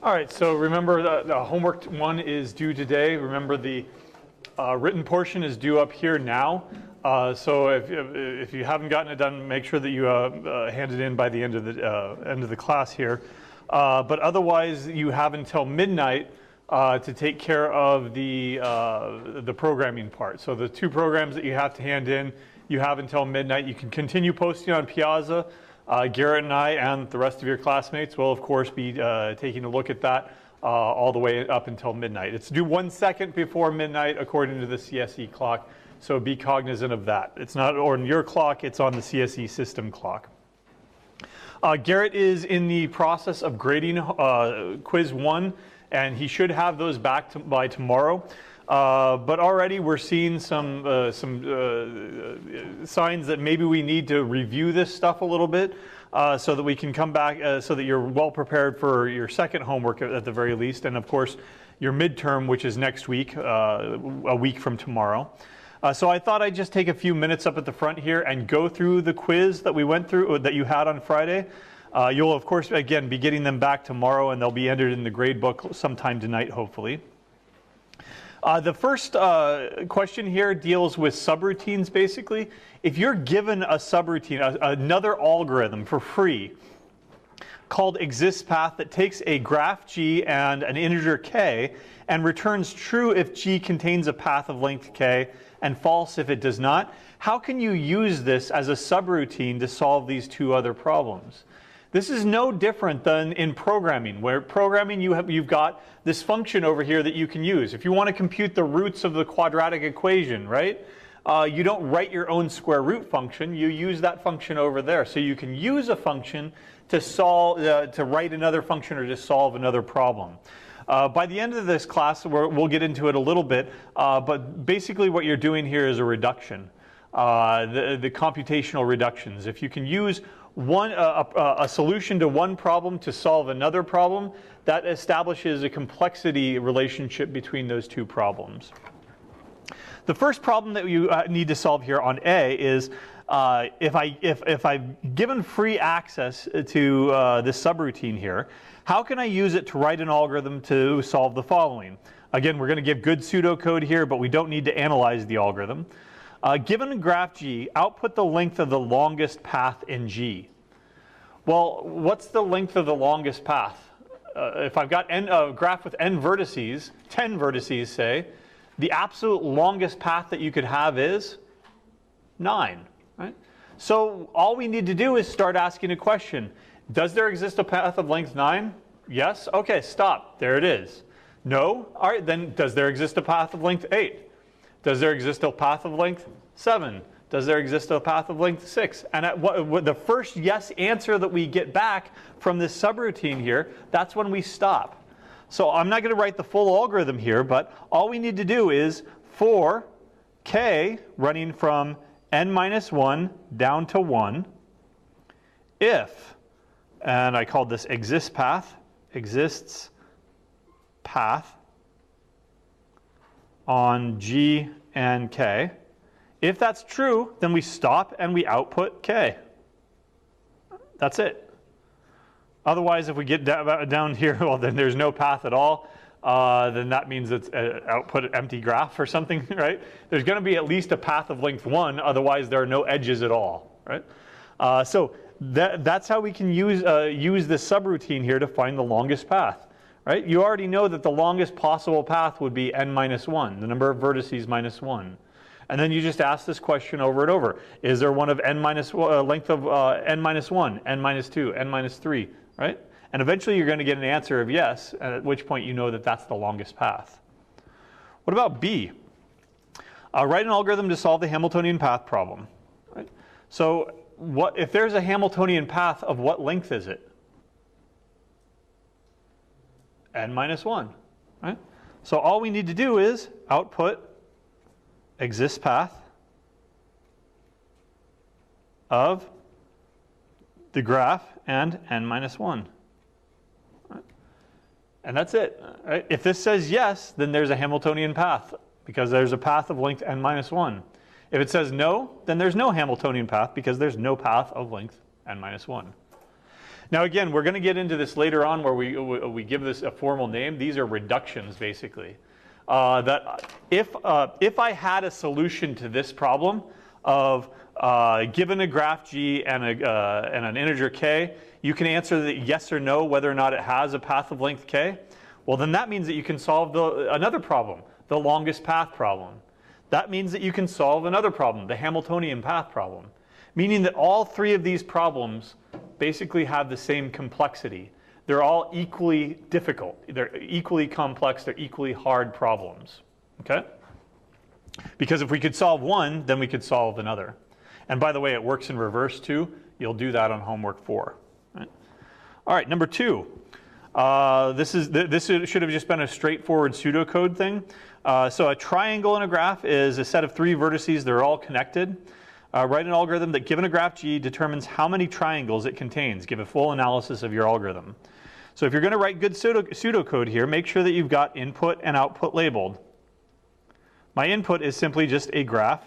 All right, so remember the homework 1 is due today. Remember the written portion is due up here now. So if you haven't gotten it done, make sure that you hand it in by the end of the class here. But otherwise, you have until midnight to take care of the programming part. So the 2 programs that you have to hand in, you have until midnight. You can continue posting on Piazza. Garrett and I and the rest of your classmates will, of course, be taking a look at that all the way up until midnight. It's due 1 second before midnight according to the CSE clock, so be cognizant of that. It's not on your clock, it's on the CSE system clock. Garrett is in the process of grading quiz 1, and he should have those back by tomorrow. But already we're seeing some signs that maybe we need to review this stuff a little bit so that we can come back so that you're well prepared for your second homework at the very least, and of course your midterm, which is next week, a week from tomorrow. So I thought I'd just take a few minutes up at the front here and go through the quiz that we went through, that you had on Friday. You'll of course again be getting them back tomorrow, and they'll be entered in the grade book sometime tonight, hopefully. The first question here deals with subroutines, basically. If you're given a subroutine, another algorithm for free called existPath that takes a graph G and an integer k and returns true if G contains a path of length k and false if it does not, how can you use this as a subroutine to solve these 2 other problems? This is no different than in programming, where programming you've got this function over here that you can use. If you want to compute the roots of the quadratic equation, right? You don't write your own square root function, you use that function over there. So you can use a function to solve, to write another function or to solve another problem. By the end of this class, we'll get into it a little bit, but basically what you're doing here is a reduction, the computational reductions. If you can use a solution to one problem to solve another problem, that establishes a complexity relationship between those 2 problems. The first problem that you need to solve here on A is if I've given free access to this subroutine here, how can I use it to write an algorithm to solve the following? Again, we're going to give good pseudocode here, but we don't need to analyze the algorithm. Given a graph G, output the length of the longest path in G. Well, what's the length of the longest path? If I've got a graph with n vertices, 10 vertices say, the absolute longest path that you could have is 9. Right? So all we need to do is start asking a question. Does there exist a path of length 9? Yes? Okay, stop. There it is. No? All right, then does there exist a path of length 8? Does there exist a path of length 7? Does there exist a path of length 6? And at the first yes answer that we get back from this subroutine here, that's when we stop. So I'm not going to write the full algorithm here, but all we need to do is for k running from n minus 1 down to 1, if, and I called this exists path on G and K. If that's true, then we stop and we output K. That's it. Otherwise, if we get down here, well, then there's no path at all. Then that means it's output an empty graph or something, right? There's going to be at least a path of length 1. Otherwise, there are no edges at all, right? So that's how we can use this subroutine here to find the longest path. Right? You already know that the longest possible path would be n minus 1, the number of vertices minus 1. And then you just ask this question over and over. Is there one of n minus length of n minus 1, n minus 2, n minus 3, right? And eventually you're going to get an answer of yes, at which point you know that that's the longest path. What about B? Write an algorithm to solve the Hamiltonian path problem. Right? So if there's a Hamiltonian path, of what length is it? N minus 1, right? So all we need to do is output existPath of the graph and n minus 1. Right? And that's it. Right? If this says yes, then there's a Hamiltonian path because there's a path of length n minus 1. If it says no, then there's no Hamiltonian path because there's no path of length n minus 1. Now again, we're going to get into this later on where we give this a formal name. These are reductions basically. That if I had a solution to this problem of given a graph G and an integer k, you can answer the yes or no whether or not it has a path of length k. Well, then that means that you can solve another problem, the longest path problem. That means that you can solve another problem, the Hamiltonian path problem, meaning that all three of these problems basically have the same complexity. They're all equally difficult. They're equally complex. They're equally hard problems. Okay? Because if we could solve one, then we could solve another. And by the way, it works in reverse too. You'll do that on homework 4. Right? All right, number 2. This should have just been a straightforward pseudocode thing. So a triangle in a graph is a set of 3 vertices. They're all connected. Write an algorithm that, given a graph G, determines how many triangles it contains. Give a full analysis of your algorithm. So if you're going to write good pseudocode here, make sure that you've got input and output labeled. My input is simply just a graph,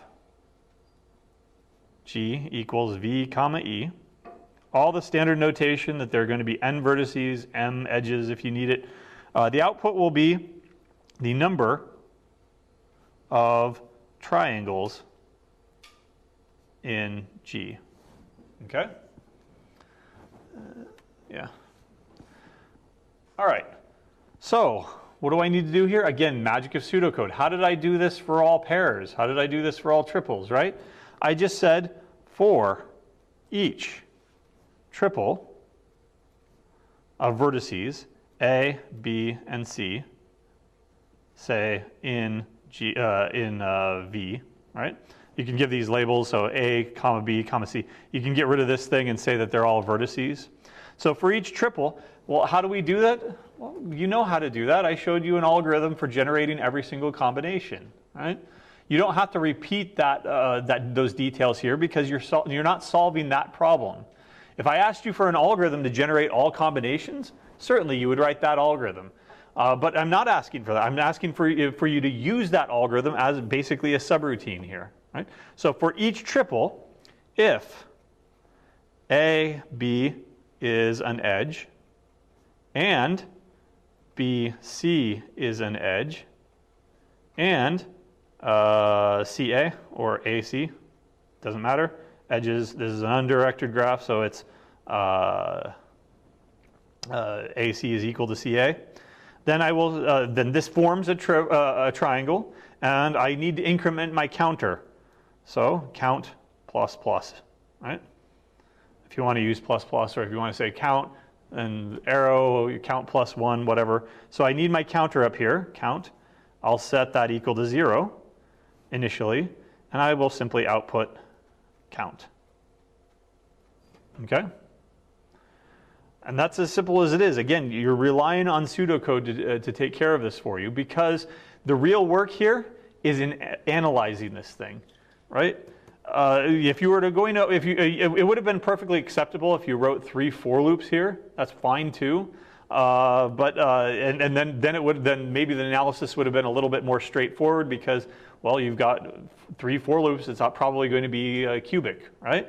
G equals V comma E. All the standard notation that there are going to be n vertices, m edges if you need it. The output will be the number of triangles in G. Okay? Yeah. All right. So what do I need to do here? Again, magic of pseudocode. How did I do this for all pairs? How did I do this for all triples, right? I just said for each triple of vertices A, B, and C, say in V, right? You can give these labels, so A, comma B, comma C. You can get rid of this thing and say that they're all vertices. So for each triple, well, how do we do that? Well, you know how to do that. I showed you an algorithm for generating every single combination, right? You don't have to repeat those details here because you're not solving that problem. If I asked you for an algorithm to generate all combinations, certainly you would write that algorithm. But I'm not asking for that. I'm asking for you to use that algorithm as basically a subroutine here. Right? So for each triple, if A, B is an edge, and B, C is an edge, and CA or AC, doesn't matter. Edges, this is an undirected graph, so it's AC is equal to CA. Then I will. Then this forms a triangle, and I need to increment my counter. So count plus plus, right? If you want to use plus plus, or if you want to say count and arrow, count plus 1, whatever. So I need my counter up here, count. I'll set that equal to 0 initially, and I will simply output count. Okay? And that's as simple as it is. Again, you're relying on pseudocode to take care of this for you because the real work here is in analyzing this thing. Right? If you were to go into, it would have been perfectly acceptable if you wrote 3 for loops here. That's fine too. Then maybe the analysis would have been a little bit more straightforward because, well, you've got 3 for loops. It's not probably going to be cubic, right?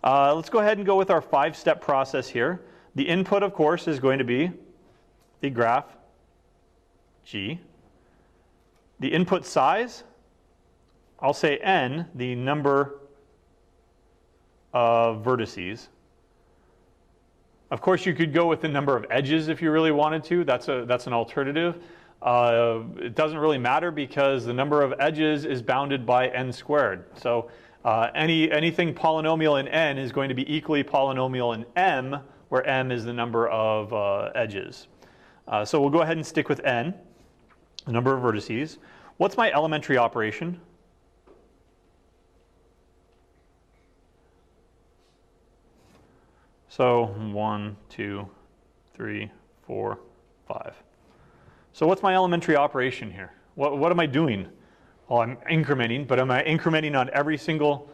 Let's go ahead and go with our 5-step process here. The input, of course, is going to be the graph G. The input size, I'll say n, the number of vertices. Of course, you could go with the number of edges if you really wanted to. That's an alternative. It doesn't really matter because the number of edges is bounded by n squared. So anything polynomial in n is going to be equally polynomial in m, where m is the number of edges. So we'll go ahead and stick with n, the number of vertices. What's my elementary operation? So 1, 2, 3, 4, 5. So what's my elementary operation here? What am I doing? Well, I'm incrementing, but am I incrementing on every single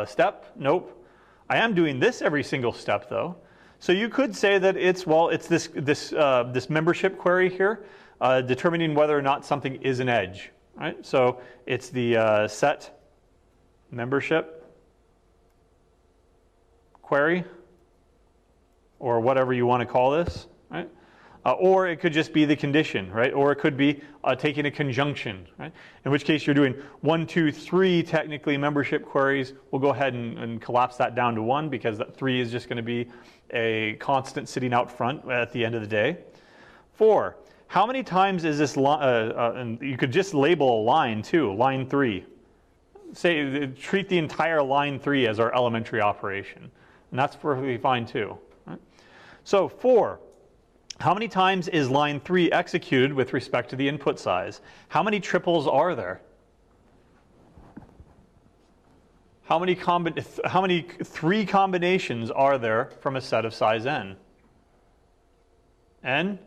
step? Nope. I am doing this every single step, though. So you could say that it's this membership query here, determining whether or not something is an edge. Right? So it's the set membership query or whatever you want to call this, right? Or it could just be the condition, right? Or it could be taking a conjunction, right? In which case you're doing 1, 2, 3 technically membership queries. We'll go ahead and collapse that down to 1 because that 3 is just going to be a constant sitting out front at the end of the day. 4, how many times is this line, and you could just label a line too, line 3. Say, treat the entire line 3 as our elementary operation. And that's perfectly fine too. Right? So 4. How many times is line 3 executed with respect to the input size? How many triples are there? How many 3 combinations are there from a set of size n? N?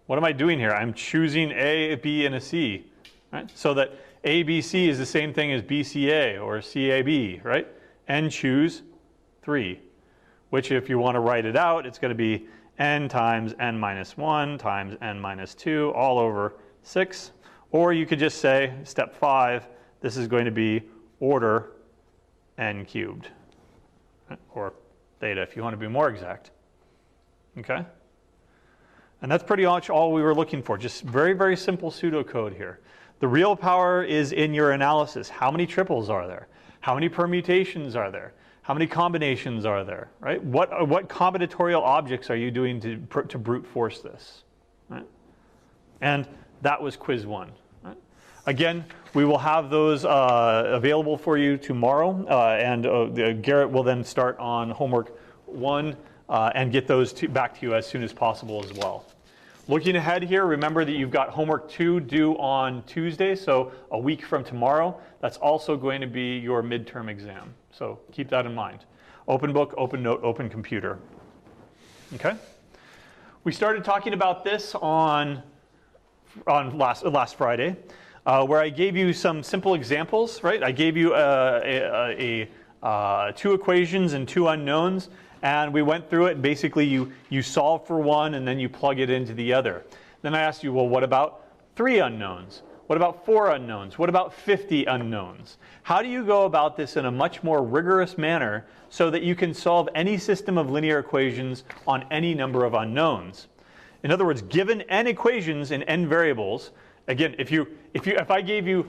What am I doing here? I'm choosing A, B, and a C. Right? So that ABC is the same thing as BCA or CAB, right? N choose 3, which if you want to write it out, it's going to be n times n minus 1 times n minus 2 all over 6. Or you could just say, step 5, this is going to be order n cubed. Or theta if you want to be more exact. Okay? And that's pretty much all we were looking for. Just very, very simple pseudocode here. The real power is in your analysis. How many triples are there? How many permutations are there? How many combinations are there, right? What combinatorial objects are you doing to brute force this, right? And that was quiz 1. Right? Again, we will have those available for you tomorrow, and Garrett will then start on homework 1 and get those back to you as soon as possible as well. Looking ahead here, remember that you've got homework 2 due on Tuesday, so a week from tomorrow. That's also going to be your midterm exam. So keep that in mind. Open book, open note, open computer. Okay? We started talking about this on last Friday, where I gave you some simple examples, right? I gave you 2 equations and 2 unknowns. And we went through it. Basically, you solve for one, and then you plug it into the other. Then I asked you, well, what about 3 unknowns? What about 4 unknowns? What about 50 unknowns? How do you go about this in a much more rigorous manner so that you can solve any system of linear equations on any number of unknowns? In other words, given n equations in n variables, again, if I gave you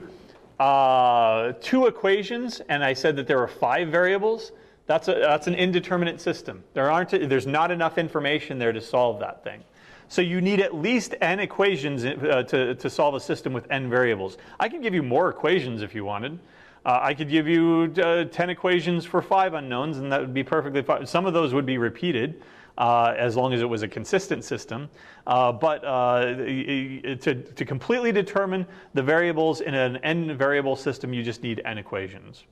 2 equations and I said that there were 5 variables, that's an indeterminate system. There's not enough information there to solve that thing. So you need at least n equations to solve a system with n variables. I can give you more equations if you wanted. I could give you 10 equations for 5 unknowns, and that would be perfectly fine. Some of those would be repeated as long as it was a consistent system. But to completely determine the variables in an n variable system, you just need n equations.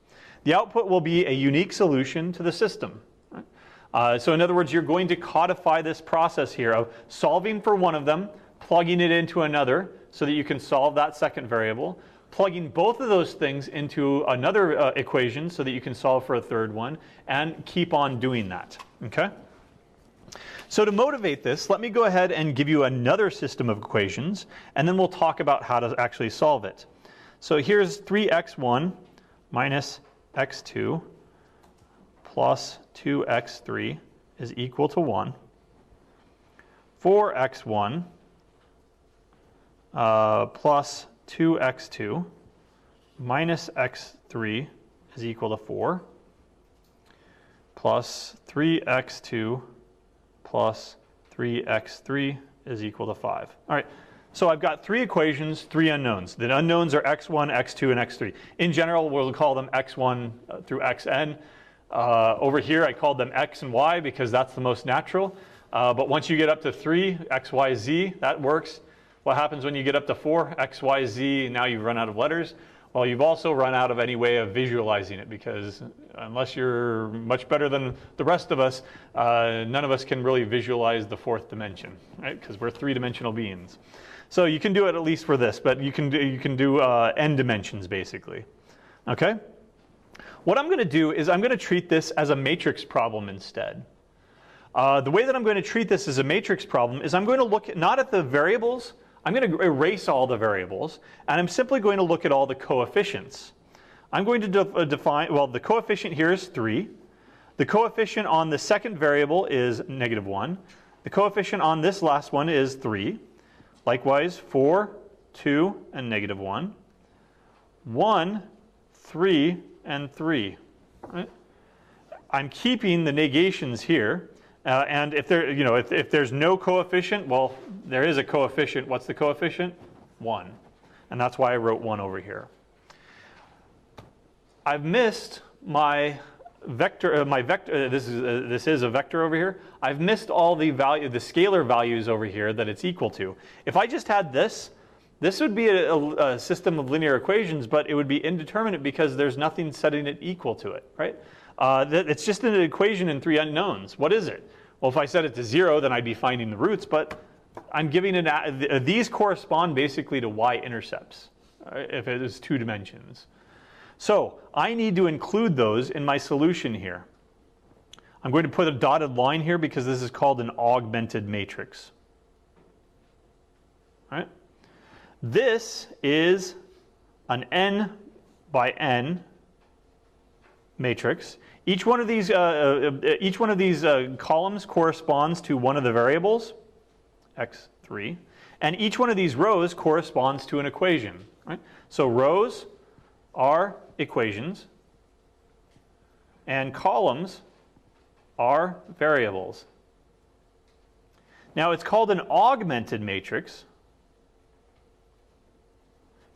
The output will be a unique solution to the system. So in other words, you're going to codify this process here of solving for one of them, plugging it into another so that you can solve that second variable, plugging both of those things into another equation so that you can solve for a third one, and keep on doing that. Okay? So to motivate this, let me go ahead and give you another system of equations, and then we'll talk about how to actually solve it. So here's 3x1 minus x2 plus 2x3 is equal to 1. 4x1 plus 2x2 minus x3 is equal to 4, plus 3x2 plus 3x3 is equal to 5. All right, so I've got 3 equations, 3 unknowns. The unknowns are x1, x2, and x3. In general, we'll call them x1 through xn. Over here, I called them x and y because that's the most natural. But once you get up to 3, x, y, z, that works. What happens when you get up to 4, x, y, z, now you've run out of letters? Well, you've also run out of any way of visualizing it, because unless you're much better than the rest of us, none of us can really visualize the 4th dimension, right? Because we're 3-dimensional beings. So you can do it at least for this, but you can do n dimensions basically. Okay? What I'm going to do is I'm going to treat this as a matrix problem instead. The way that I'm going to treat this as a matrix problem is I'm going to look not at the variables. I'm going to erase all the variables, and I'm simply going to look at all the coefficients. I'm going to define, well, the coefficient here is 3. The coefficient on the second variable is -1. The coefficient on this last one is 3. Likewise, 4, 2, and -1. 1, 3, and 3. Right? I'm keeping the negations here. And if if there's no coefficient, well, there is a coefficient. What's the coefficient? 1. And that's why I wrote 1 over here. I've missed my vector. This is a vector over here. I've missed all the scalar values over here that it's equal to. If I just had this would be a system of linear equations, but it would be indeterminate because there's nothing setting it equal to it, right? It's just an equation in 3 unknowns. What is it? Well, if I set it to 0, then I'd be finding the roots, but I'm giving it, these correspond basically to y-intercepts, if it is 2 dimensions. So I need to include those in my solution here. I'm going to put a dotted line here because this is called an augmented matrix. All right? This is an n by n matrix. Each one of these columns corresponds to one of the variables, x3, and each one of these rows corresponds to an equation. Right? So rows are equations, and columns are variables. Now it's called an augmented matrix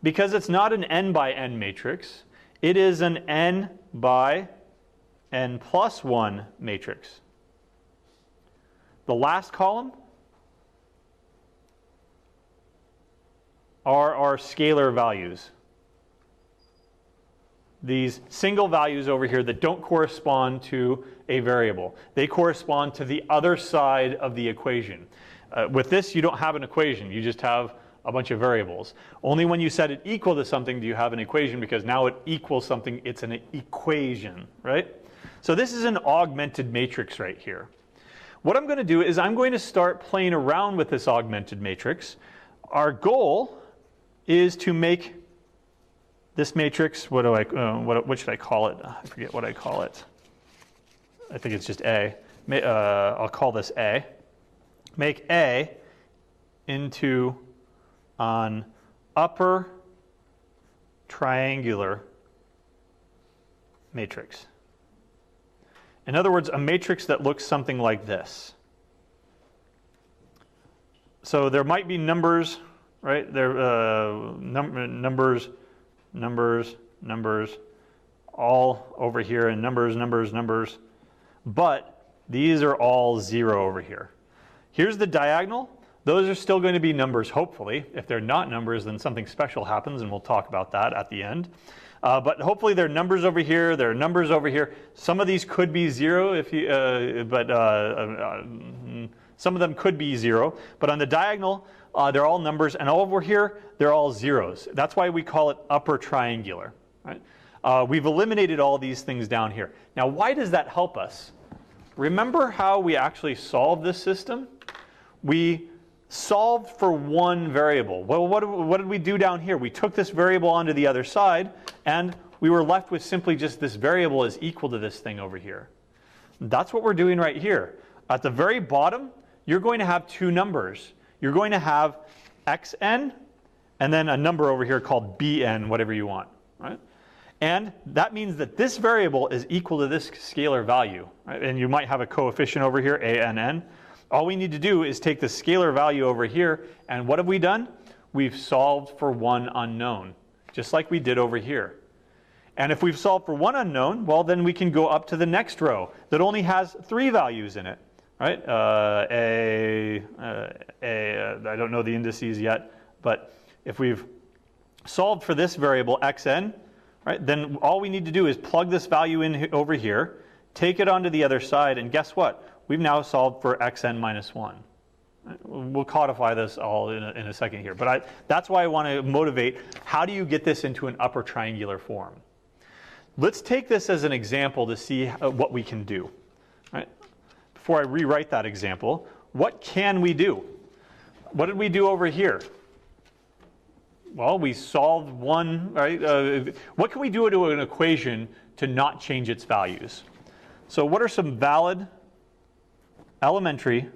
because it's not an n by n matrix. It is an n by n plus 1 matrix. The last column are our scalar values. These single values over here that don't correspond to a variable. They correspond to the other side of the equation. With this, you don't have an equation. You just have a bunch of variables. Only when you set it equal to something do you have an equation, because now it equals something. It's an equation, right? So this is an augmented matrix right here. What I'm going to do is I'm going to start playing around with this augmented matrix. Our goal is to make this matrix, what should I call it? I forget what I call it. I think it's just A. I'll call this A. Make A into an upper triangular matrix. In other words, a matrix that looks something like this. So there might be numbers, right? There numbers, all over here, and numbers. But these are all 0 over here. Here's the diagonal. Those are still going to be numbers, hopefully. If they're not numbers, then something special happens, and we'll talk about that at the end. But hopefully there are numbers over here. There are numbers over here. Some of these could be 0, some of them could be 0. But on the diagonal, they're all numbers, and over here, they're all zeros. That's why we call it upper triangular. Right? We've eliminated all these things down here. Now, why does that help us? Remember how we actually solved this system? We solved for one variable. Well, what did we do down here? We took this variable onto the other side, and we were left with simply just this variable is equal to this thing over here. That's what we're doing right here. At the very bottom, you're going to have 2 numbers. You're going to have xn, and then a number over here called bn, whatever you want. Right? And that means that this variable is equal to this scalar value. Right? And you might have a coefficient over here, ann. All we need to do is take the scalar value over here, and what have we done? We've solved for one unknown, just like we did over here. And if we've solved for one unknown, well, then we can go up to the next row that only has 3 values in it. Right? I don't know the indices yet, but if we've solved for this variable xn, right, then all we need to do is plug this value in over here, take it onto the other side, and guess what? We've now solved for xn minus 1. We'll codify this all in a second here, but that's why I want to motivate, how do you get this into an upper triangular form? Let's take this as an example to see what we can do. Right? Before I rewrite that example, what can we do? What did we do over here? Well, we solved one, right? What can we do to an equation to not change its values? So what are some valid elementary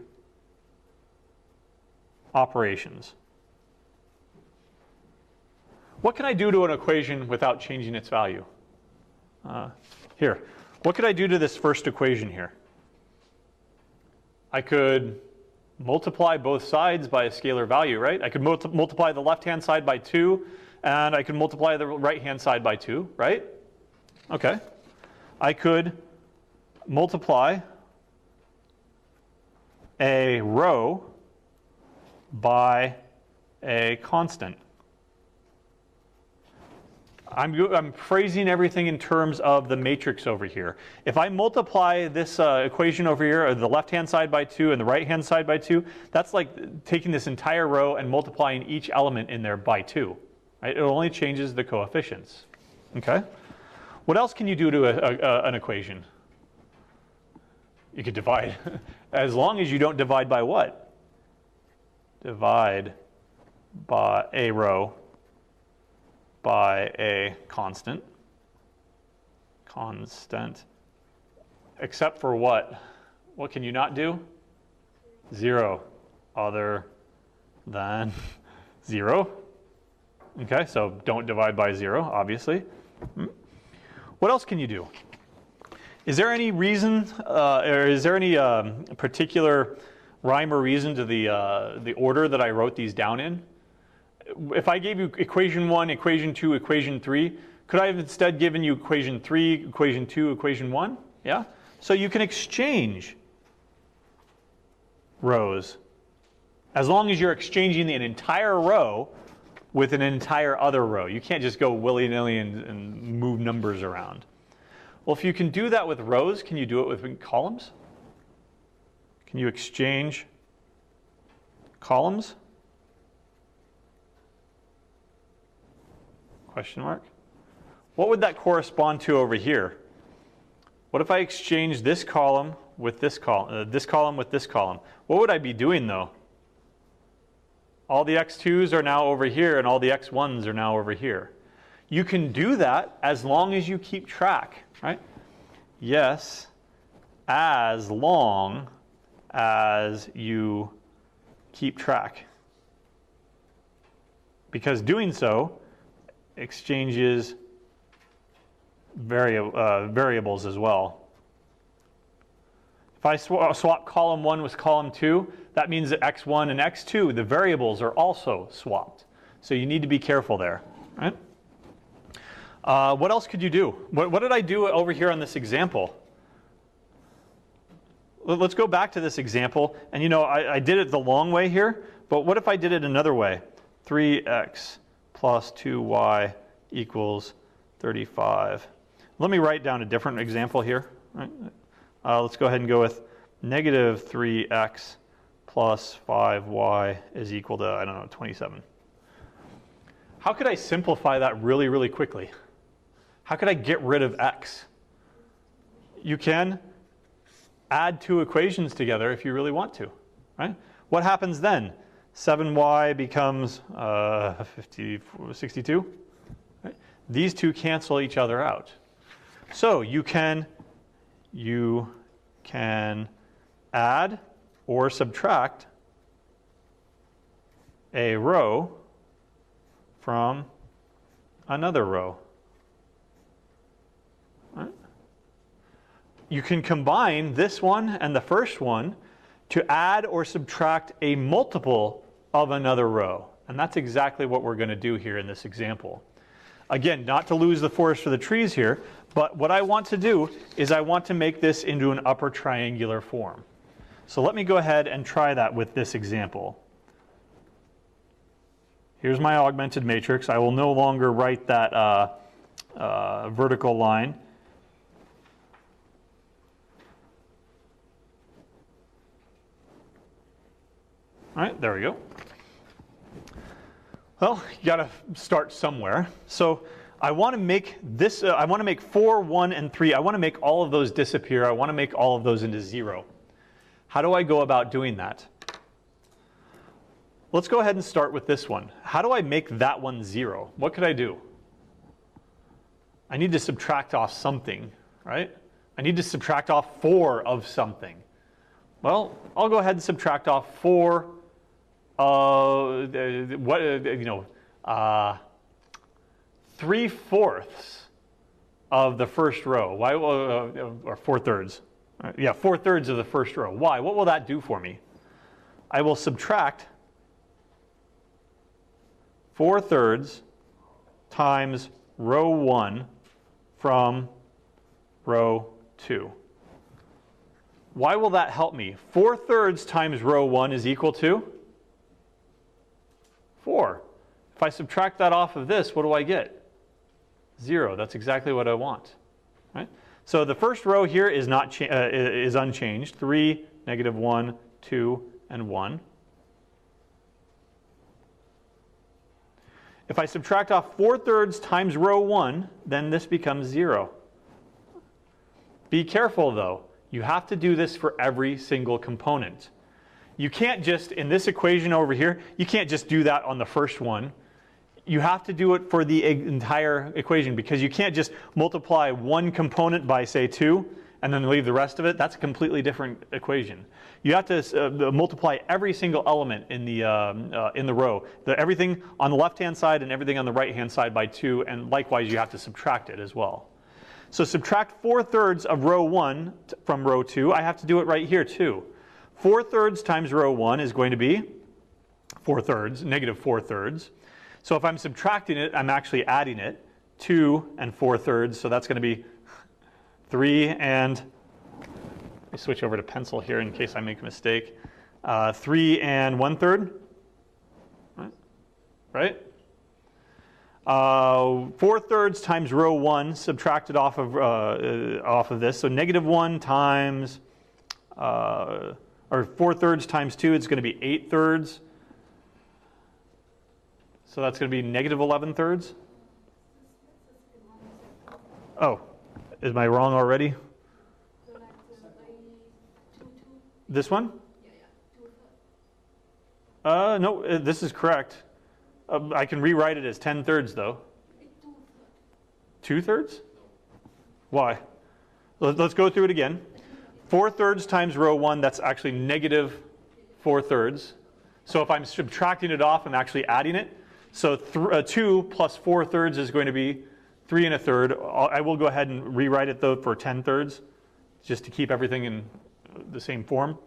operations? What can I do to an equation without changing its value? Here, what could I do to this first equation here? I could multiply both sides by a scalar value, right? I could multiply the left-hand side by 2, and I could multiply the right-hand side by 2, right? Okay. I could multiply a row by a constant. I'm phrasing everything in terms of the matrix over here. If I multiply this equation over here, or the left-hand side by 2 and the right-hand side by 2, that's like taking this entire row and multiplying each element in there by 2. Right? It only changes the coefficients. Okay? What else can you do to an equation? You could divide. As long as you don't divide by what? Divide by a row by a constant. Except for what? What can you not do? 0 other than 0. Okay, so don't divide by 0, obviously. What else can you do? Is there any reason, or is there any particular rhyme or reason to the order that I wrote these down in? If I gave you equation 1, equation 2, equation 3, could I have instead given you equation 3, equation 2, equation 1? Yeah? So you can exchange rows as long as you're exchanging an entire row with an entire other row. You can't just go willy-nilly and move numbers around. Well, if you can do that with rows, can you do it with columns? Can you exchange columns? Question mark. What would that correspond to over here? What if I exchange this column with this column with this column? What would I be doing though? All the x2s are now over here and all the x1s are now over here. You can do that as long as you keep track, right? Yes, as long as you keep track. Because doing so exchanges variables as well. If I swap column 1 with column 2, that means that x1 and x2, the variables, are also swapped. So you need to be careful there. Right? What else could you do? What did I do over here on this example? Let's go back to this example. And you know, I did it the long way here, but what if I did it another way? 3x plus 2y equals 35. Let me write down a different example here. Right? Let's go ahead and go with negative 3x plus 5y is equal to, I don't know, 27. How could I simplify that really, really quickly? How could I get rid of x? You can add two equations together if you really want to. Right? What happens then? 7y becomes 62. Right? These two cancel each other out. So you can add or subtract a row from another row. Right? You can combine this one and the first one to add or subtract a multiple of another row. And that's exactly what we're going to do here in this example. Again, not to lose the forest for the trees here, but what I want to do is I want to make this into an upper triangular form. So let me go ahead and try that with this example. Here's my augmented matrix. I will no longer write that vertical line. All right, there we go. Well, you got to start somewhere. So I want to make this, I want to make 4, 1, and 3. I want to make all of those disappear. I want to make all of those into 0. How do I go about doing that? Let's go ahead and start with this one. How do I make that one 0? What could I do? I need to subtract off something, right? I need to subtract off 4 of something. Well, I'll go ahead and subtract off 4 3/4 of the first row. Why? Or 4/3. Yeah, 4/3 of the first row. Why? What will that do for me? I will subtract 4/3 times row 1 from row 2. Why will that help me? 4/3 times row 1 is equal to 4. If I subtract that off of this, what do I get? 0. That's exactly what I want. Right? So the first row here is is unchanged. 3, -1, 2, and 1. If I subtract off 4/3 times row 1, then this becomes 0. Be careful though. You have to do this for every single component. You can't just, in this equation over here, you can't just do that on the first one. You have to do it for the entire equation, because you can't just multiply one component by, say, 2 and then leave the rest of it. That's a completely different equation. You have to multiply every single element in the row. Everything on the left-hand side and everything on the right-hand side by 2, and likewise you have to subtract it as well. So subtract 4/3 of row 1 from row 2. I have to do it right here too. 4/3 times row 1 is going to be 4/3, -4/3. So if I'm subtracting it, I'm actually adding it. 2 and 4/3, so that's going to be 3 and, let me switch over to pencil here in case I make a mistake. 3 and 1/3, right? 4/3 times row 1 subtracted off of this, so -1 times, or 4/3 times 2, it's going to be 8/3. So that's going to be -11/3. Oh, am I wrong already? This one? No, this is correct. I can rewrite it as 10/3 though. 2/3? Why? Let's go through it again. 4/3 times row 1, that's actually -4/3. So if I'm subtracting it off, I'm actually adding it. So 2 plus 4/3 is going to be 3 1/3. I will go ahead and rewrite it though for 10/3, just to keep everything in the same form.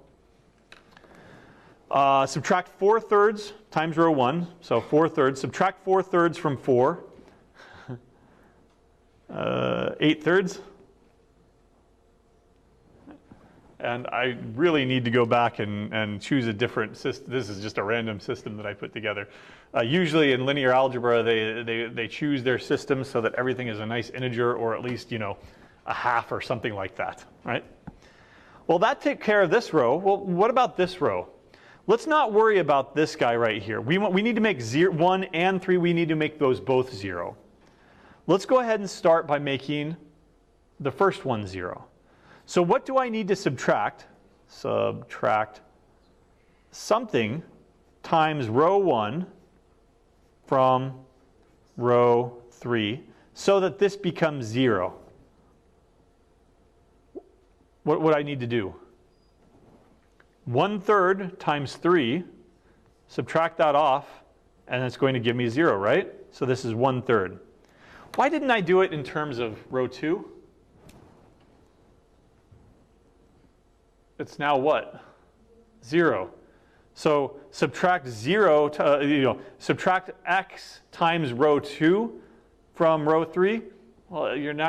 Subtract 4/3 times row 1, so 4/3. Subtract 4/3 from 4, 8/3. And I really need to go back and choose a different system. This is just a random system that I put together. Usually in linear algebra, they choose their system so that everything is a nice integer, or at least, a half or something like that, right? Well, that takes care of this row. Well, what about this row? Let's not worry about this guy right here. We need to make 1 and 3, we need to make those both 0. Let's go ahead and start by making the first one 0. So what do I need to subtract? Subtract something times row 1 from row 3 so that this becomes 0. What would I need to do? 1/3 times 3, subtract that off, and it's going to give me 0, right? So this is 1/3. Why didn't I do it in terms of row 2? It's now what? 0. So subtract 0, subtract x times row 2 from row 3. Well, you're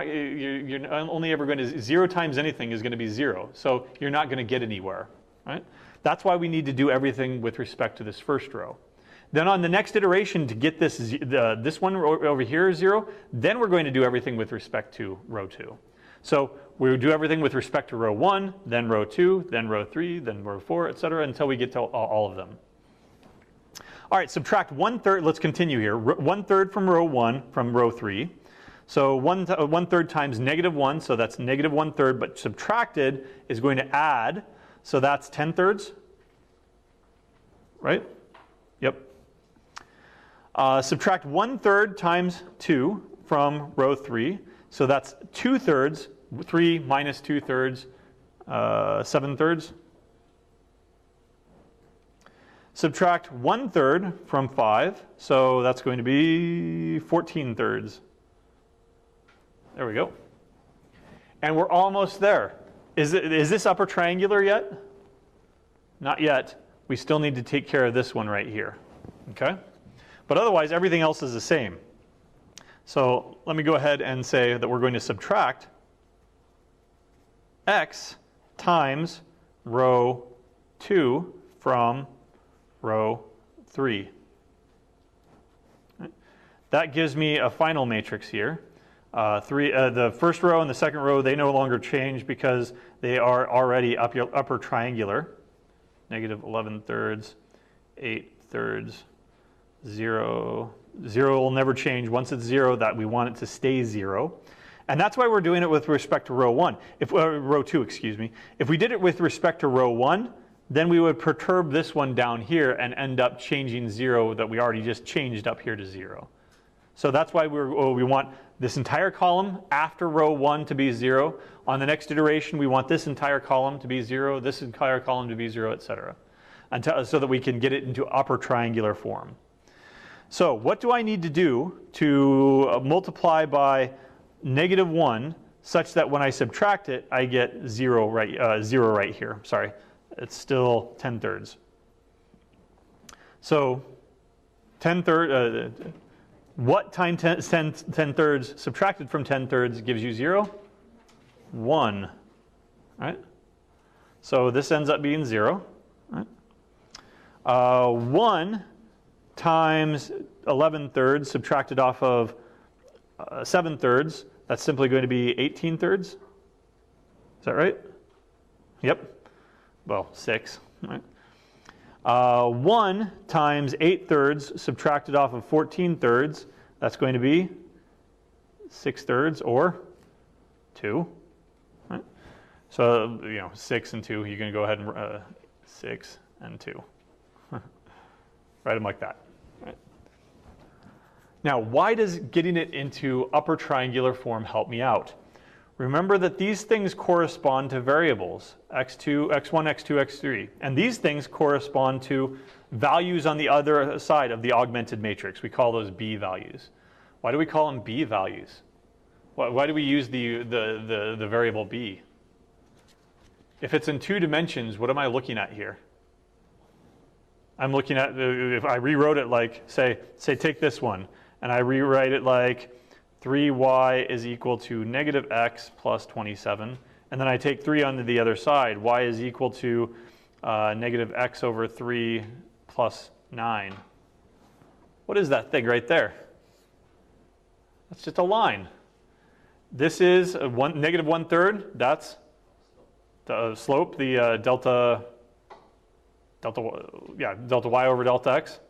only ever going to, 0 times anything is going to be 0. So you're not going to get anywhere, right? That's why we need to do everything with respect to this first row. Then on the next iteration, to get this one over here is 0, then we're going to do everything with respect to row 2. So we do everything with respect to row 1, then row 2, then row 3, then row 4, etc., until we get to all of them. All right, subtract 1/3. Let's continue here. 1/3 from row 1 from row 3. So 1/3 times -1, so that's -1/3, but subtracted is going to add, so that's 10/3, right? Yep. Subtract 1/3 times 2 from row 3, so that's 2/3 3 minus 2/3, 7/3. Subtract 1/3 from 5, so that's going to be 14/3. There we go. And we're almost there. Is this upper triangular yet? Not yet. We still need to take care of this one right here. Okay? But otherwise, everything else is the same. So let me go ahead and say that we're going to subtract x times row 2 from row 3. That gives me a final matrix here. The first row and the second row, they no longer change because they are already upper triangular. Negative 11/3, 8/3, 0. 0 will never change. Once it's 0, that we want it to stay 0. And that's why we're doing it with respect to row 1. Row 2, excuse me. If we did it with respect to row 1, then we would perturb this one down here and end up changing 0 that we already just changed up here to 0. So that's why we want this entire column after row 1 to be 0. On the next iteration, we want this entire column to be 0, this entire column to be 0, etc. So that we can get it into upper triangular form. So what do I need to do to multiply by -1 such that when I subtract it, I get 0 right here? Sorry, it's still 10/3. So 10/3. What times 10/3 subtracted from 10/3 gives you 0? 1. Right? So this ends up being 0. Right? 1 times 11/3 subtracted off of 7/3, that's simply going to be 18/3. Is that right? Yep. Well, 6. Right? 1 times 8/3 subtracted off of 14/3, that's going to be 6/3 or 2. Right? So, 6 and 2, you're going to go ahead and 6 and 2. Write them like that. Right? Now, why does getting it into upper triangular form help me out? Remember that these things correspond to variables, x2, x1, x2, x3. And these things correspond to values on the other side of the augmented matrix. We call those b values. Why do we call them b values? Why do we use the variable b? If it's in 2 dimensions, what am I looking at here? I'm looking at, if I rewrote it like, say take this one, and I rewrite it like 3y is equal to -x plus 27. And then I take 3 onto the other side. Y is equal to -x over 3 plus 9. What is that thing right there? That's just a line. This is -1/3. That's the slope, the delta y over delta x.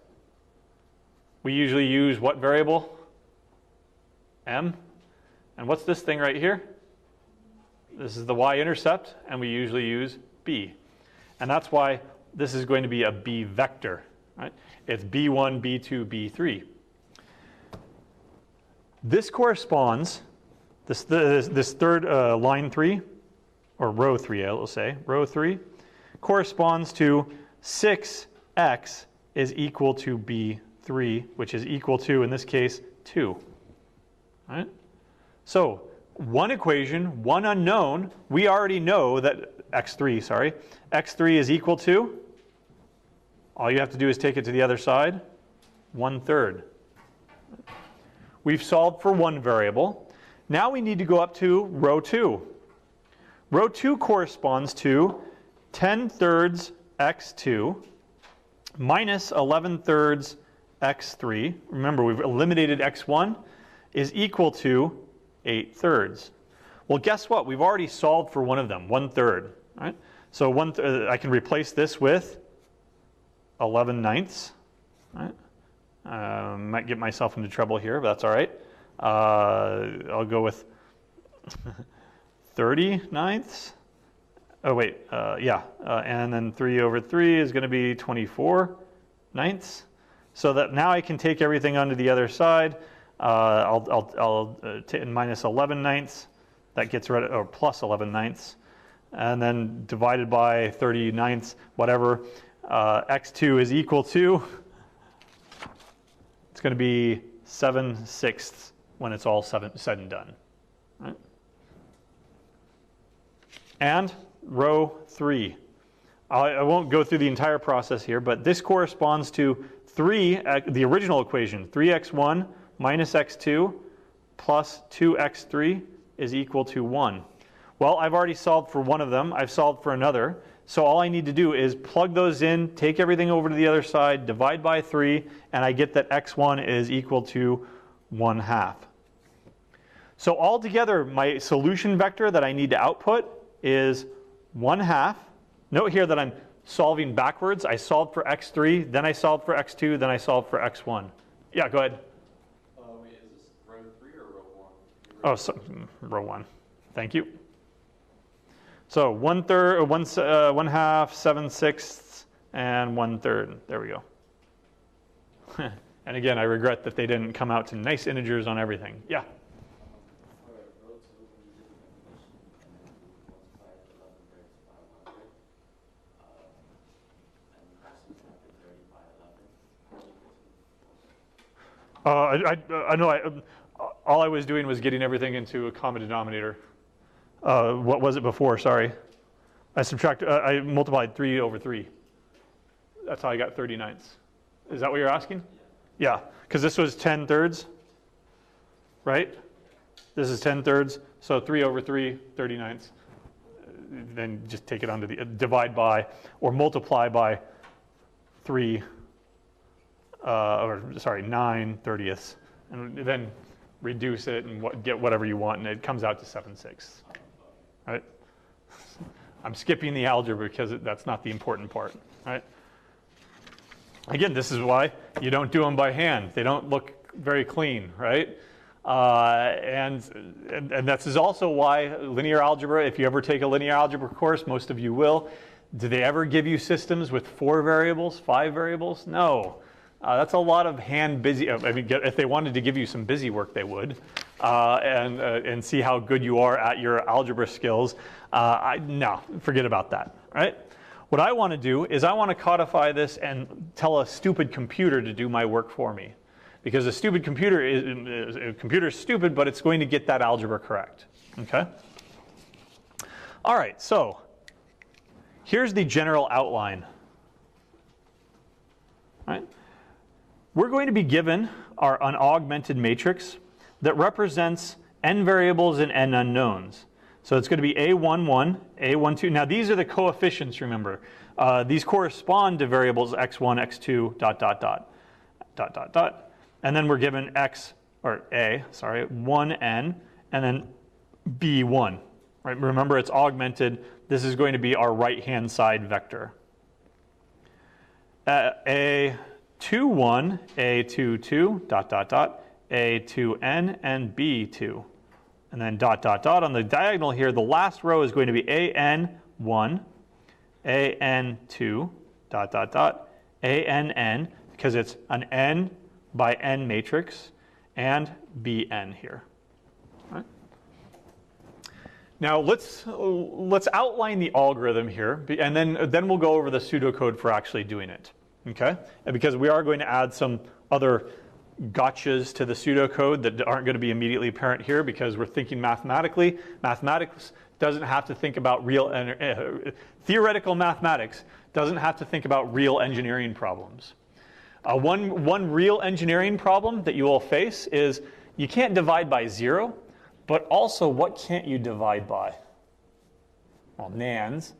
We usually use what variable? M. And what's this thing right here? This is the y-intercept, and we usually use b. And that's why this is going to be a b vector. Right? It's b1, b2, b3. This corresponds, this third line 3, or row 3, I will say, row 3, corresponds to 6x is equal to b3, which is equal to, in this case, 2. Right? So one equation, one unknown, we already know that x3 is equal to, all you have to do is take it to the other side, 1/3. We've solved for one variable. Now we need to go up to row 2. Row 2 corresponds to 10/3 x2 minus 11/3 x3. Remember, we've eliminated x1. Is equal to 8/3. Well, guess what? We've already solved for one of them, 1/3. Right? So I can replace this with 11/9. Right? Might get myself into trouble here, but that's all right. I'll go with 30/9. Oh wait, and then 3 over 3 is going to be 24/9. So that now I can take everything onto the other side. I'll minus 11/9. that gets rid of, or plus 11 ninths. And then divided by 30 ninths, whatever. X2 is equal to, it's going to be 7/6 when it's all said and done. Right? And row 3. I won't go through the entire process here, but this corresponds to 3, the original equation, 3x1 minus x2 plus 2x3 is equal to 1. Well, I've already solved for one of them. I've solved for another. So all I need to do is plug those in, take everything over to the other side, divide by 3, and I get that x1 is equal to 1/2. So altogether, my solution vector that I need to output is 1/2. Note here that I'm solving backwards. I solved for x3, then I solved for x2, then I solved for x1. Yeah, go ahead. Wait, is this row 3 or row 1? Oh, so, row 1. Thank you. So 1/3, 1/2, 7/6, and 1/3. There we go. And again, I regret that they didn't come out to nice integers on everything. Yeah? I know. All I was doing was getting everything into a common denominator. What was it before? Sorry. I multiplied 3 over 3. That's how I got 30 ninths. Is that what you're asking? Yeah, because this was 10/3, right? This is 10/3, so 3 over 3, 30 ninths. Then just take it onto the, divide by, or multiply by 3, 9/30ths, and then reduce it and get whatever you want, and it comes out to 7/6. Right? I'm skipping the algebra because that's not the important part. Right? Again, this is why you don't do them by hand. They don't look very clean, right? And this is also why linear algebra, if you ever take a linear algebra course, most of you will, do they ever give you systems with 4 variables, 5 variables? No. That's a lot of hand busy. I mean, if they wanted to give you some busy work, they would, and see how good you are at your algebra skills. No, forget about that. Right? What I want to do is I want to codify this and tell a stupid computer to do my work for me, because a stupid computer is stupid, but it's going to get that algebra correct. Okay. All right. So here's the general outline. All right. We're going to be given an augmented matrix that represents n variables and n unknowns. So it's going to be A11, A12. Now these are the coefficients, remember. These correspond to variables x1, x2, ... And then we're given 1n, and then b1. Right? Remember, it's augmented. This is going to be our right-hand side vector. A21, A22, ... A2n, and b2. And then ... On the diagonal here, the last row is going to be AN1, AN2, ... ANN, because it's an n by n matrix, and Bn here. Right? Now let's outline the algorithm here, and then we'll go over the pseudocode for actually doing it. Okay? And because we are going to add some other gotchas to the pseudocode that aren't going to be immediately apparent here because we're thinking mathematically. Mathematics doesn't have to think about theoretical mathematics doesn't have to think about real engineering problems. One real engineering problem that you will face is you can't divide by 0, but also what can't you divide by? Well, nans.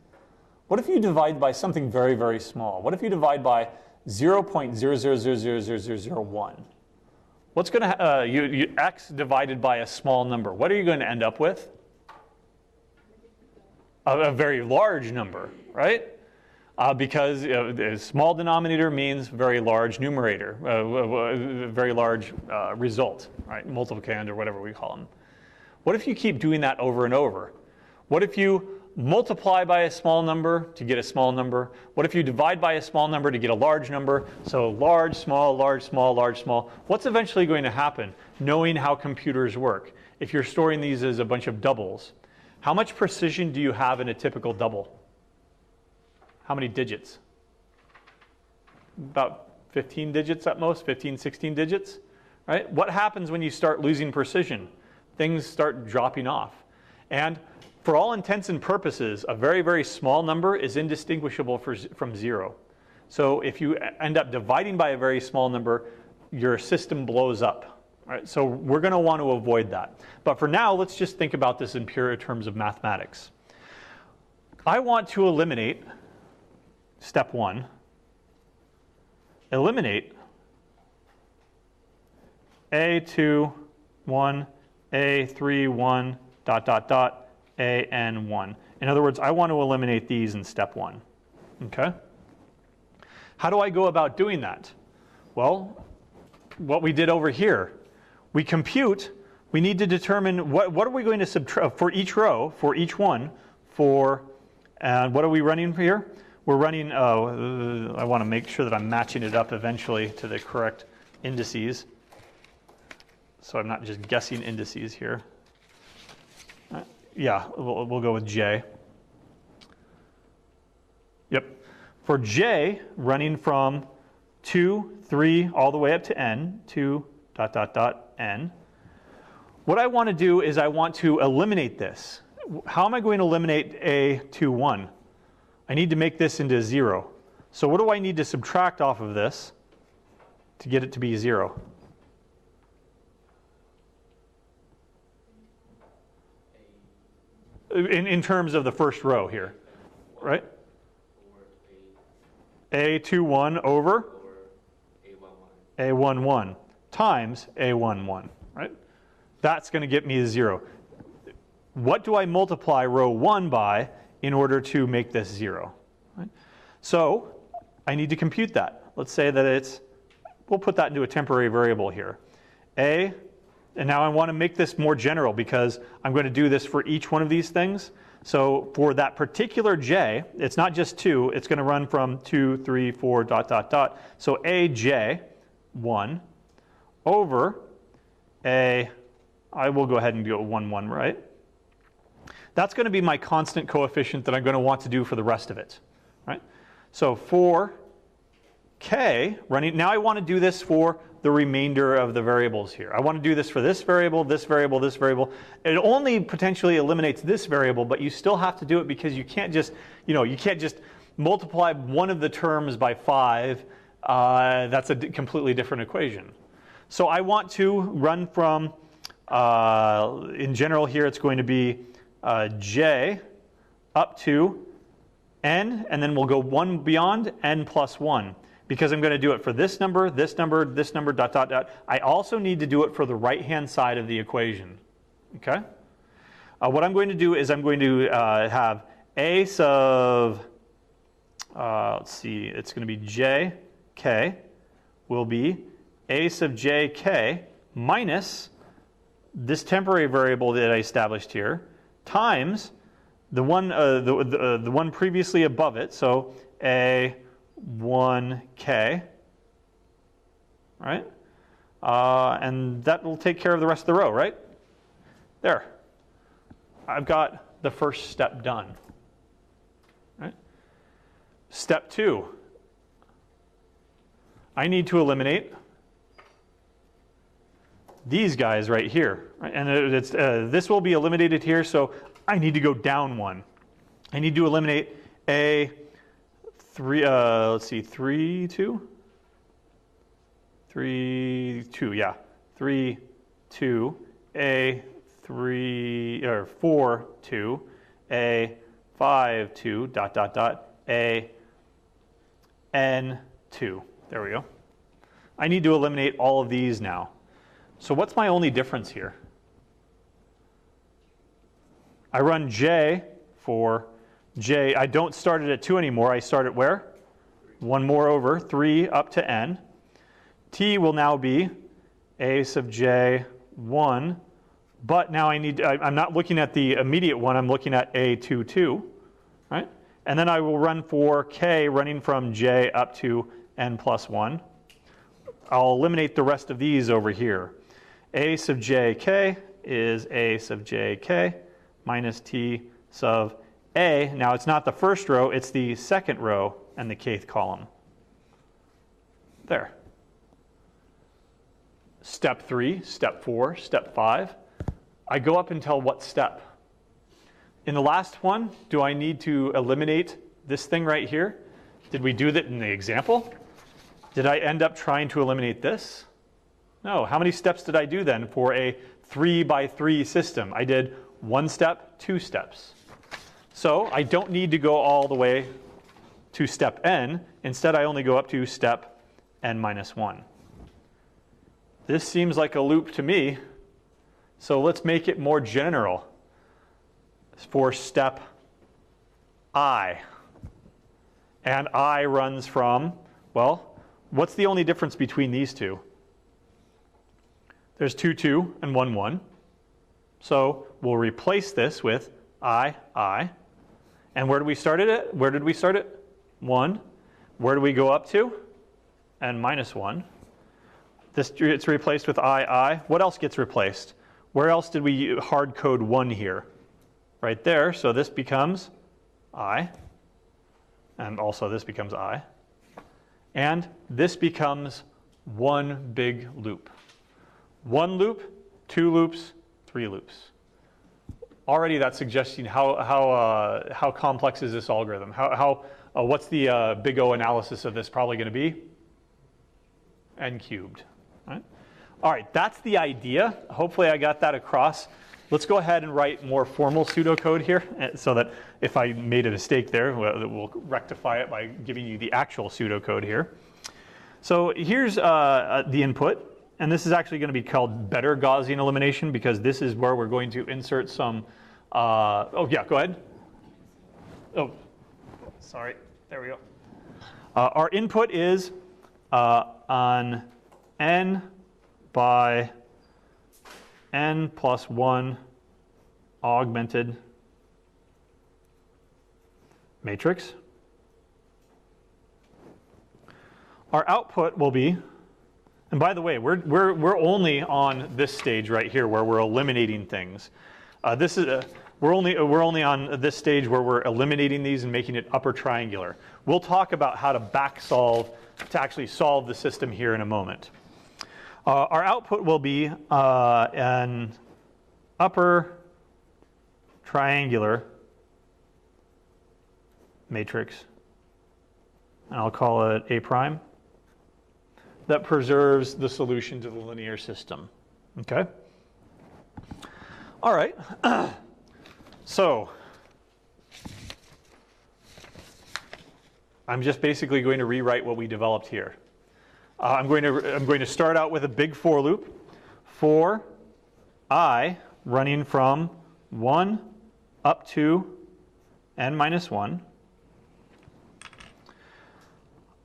What if you divide by something very, very small? What if you divide by 0.00000001? What's going to x divided by a small number? What are you going to end up with? A very large number, right? Because a small denominator means very large numerator, very large result, right? Multiplicand or whatever we call them. What if you keep doing that over and over? What if you multiply by a small number to get a small number? What if you divide by a small number to get a large number? So large, small, large, small, large, small. What's eventually going to happen, knowing how computers work? if you're storing these as a bunch of doubles, how much precision do you have in a typical double? How many digits? About 15 digits at most, 15, 16 digits, right? What happens when you start losing precision? Things start dropping off. And for all intents and purposes, a very, very small number is indistinguishable from 0. So if you end up dividing by a very small number, your system blows up. Right? So we're going to want to avoid that. But for now, let's just think about this in pure terms of mathematics. I want to eliminate, step 1, eliminate A2, 1, A3, 1, dot, dot, dot, AN1. In other words, I want to eliminate these in step 1. Okay? How do I go about doing that? Well, what we did over here. We compute, we need to determine what are we going to subtract for each row, for each one, and what are we running here? We're running, I want to make sure that I'm matching it up eventually to the correct indices. So I'm not just guessing indices here. Yeah, we'll go with J. Yep. For J, running from 2, 3, all the way up to N, 2, dot, dot, dot, N. What I want to do is I want to eliminate this. How am I going to eliminate A21? I need to make this into 0. So what do I need to subtract off of this to get it to be 0? In terms of the first row here, right? A21 over A11 times A11, right? That's going to get me 0. What do I multiply row 1 by in order to make this 0? Right? So I need to compute that. Let's say that we'll put that into a temporary variable here. And now I want to make this more general because I'm going to do this for each one of these things. So for that particular J, it's not just 2, it's going to run from 2, 3, 4, dot, dot, dot. So AJ1 over I will go ahead and go 1, 1, right? That's going to be my constant coefficient that I'm going to want to do for the rest of it, right? So for K running, now I want to do this for the remainder of the variables here. I want to do this for this variable, this variable, this variable. It only potentially eliminates this variable, but you still have to do it because you can't just, you can't just multiply one of the terms by 5. That's a completely different equation. So I want to run from, in general here, it's going to be J up to N, and then we'll go 1 beyond N plus 1. Because I'm going to do it for this number, this number, this number, dot, dot, dot. I also need to do it for the right-hand side of the equation. Okay? What I'm going to do is I'm going to have A sub, let's see, it's going to be JK will be A sub JK minus this temporary variable that I established here times the one, the one previously above it, so A1K, right? And that will take care of the rest of the row, right? There. I've got the first step done. Right? Step 2. I need to eliminate these guys right here. Right? And this will be eliminated here, so I need to go down 1. I need to eliminate A3, let's see, 3, 2? 3, 2, yeah. 3, 2, A, 3, or 4, 2, A, 5, 2, dot, dot, dot, A, N, 2. There we go. I need to eliminate all of these now. So what's my only difference here? I run J for J. I don't start it at 2 anymore. I start at where? 1 more over, 3 up to N. T will now be A sub J 1, but now I'm not looking at the immediate one, I'm looking at A2, 2, right? And then I will run for K running from J up to N plus 1. I'll eliminate the rest of these over here. A sub J K is a sub jk minus t sub a. Now it's not the first row, it's the second row and the kth column. There. Step 3, step 4, step 5. I go up until what step? In the last one, do I need to eliminate this thing right here? Did we do that in the example? Did I end up trying to eliminate this? No. How many steps did I do then for a 3 by 3 system? I did 1 step, 2 steps. So I don't need to go all the way to step n. Instead, I only go up to step n minus 1. This seems like a loop to me. So let's make it more general for step I. And I runs from, well, what's the only difference between these two? There's 2, 2, and 1, 1. So we'll replace this with I. And where did we start it at? Where did we start it? 1. Where do we go up to? N minus 1. This gets replaced with I. What else gets replaced? Where else did we hard code 1 here? Right there. So this becomes I. And also this becomes I. And this becomes one big loop. 1 loop, 2 loops, 3 loops. Already that's suggesting how complex is this algorithm? What's the big O analysis of this probably going to be? N cubed. Right? All right, that's the idea. Hopefully I got that across. Let's go ahead and write more formal pseudocode here so that if I made a mistake there, we'll rectify it by giving you the actual pseudocode here. So here's the input. And this is actually going to be called better Gaussian elimination because this is where we're going to insert some, oh yeah, go ahead. Oh, sorry, there we go. Our input is on n by n plus 1 augmented matrix. Our output will be, and by the way, we're only on this stage right here where we're eliminating things. We're only on this stage where we're eliminating these and making it upper triangular. We'll talk about how to back solve to actually solve the system here in a moment. Our output will be an upper triangular matrix, and I'll call it A prime, that preserves the solution to the linear system. Okay? All right. So I'm just basically going to rewrite what we developed here. I'm going to start out with a big for loop for I running from 1 up to n minus 1.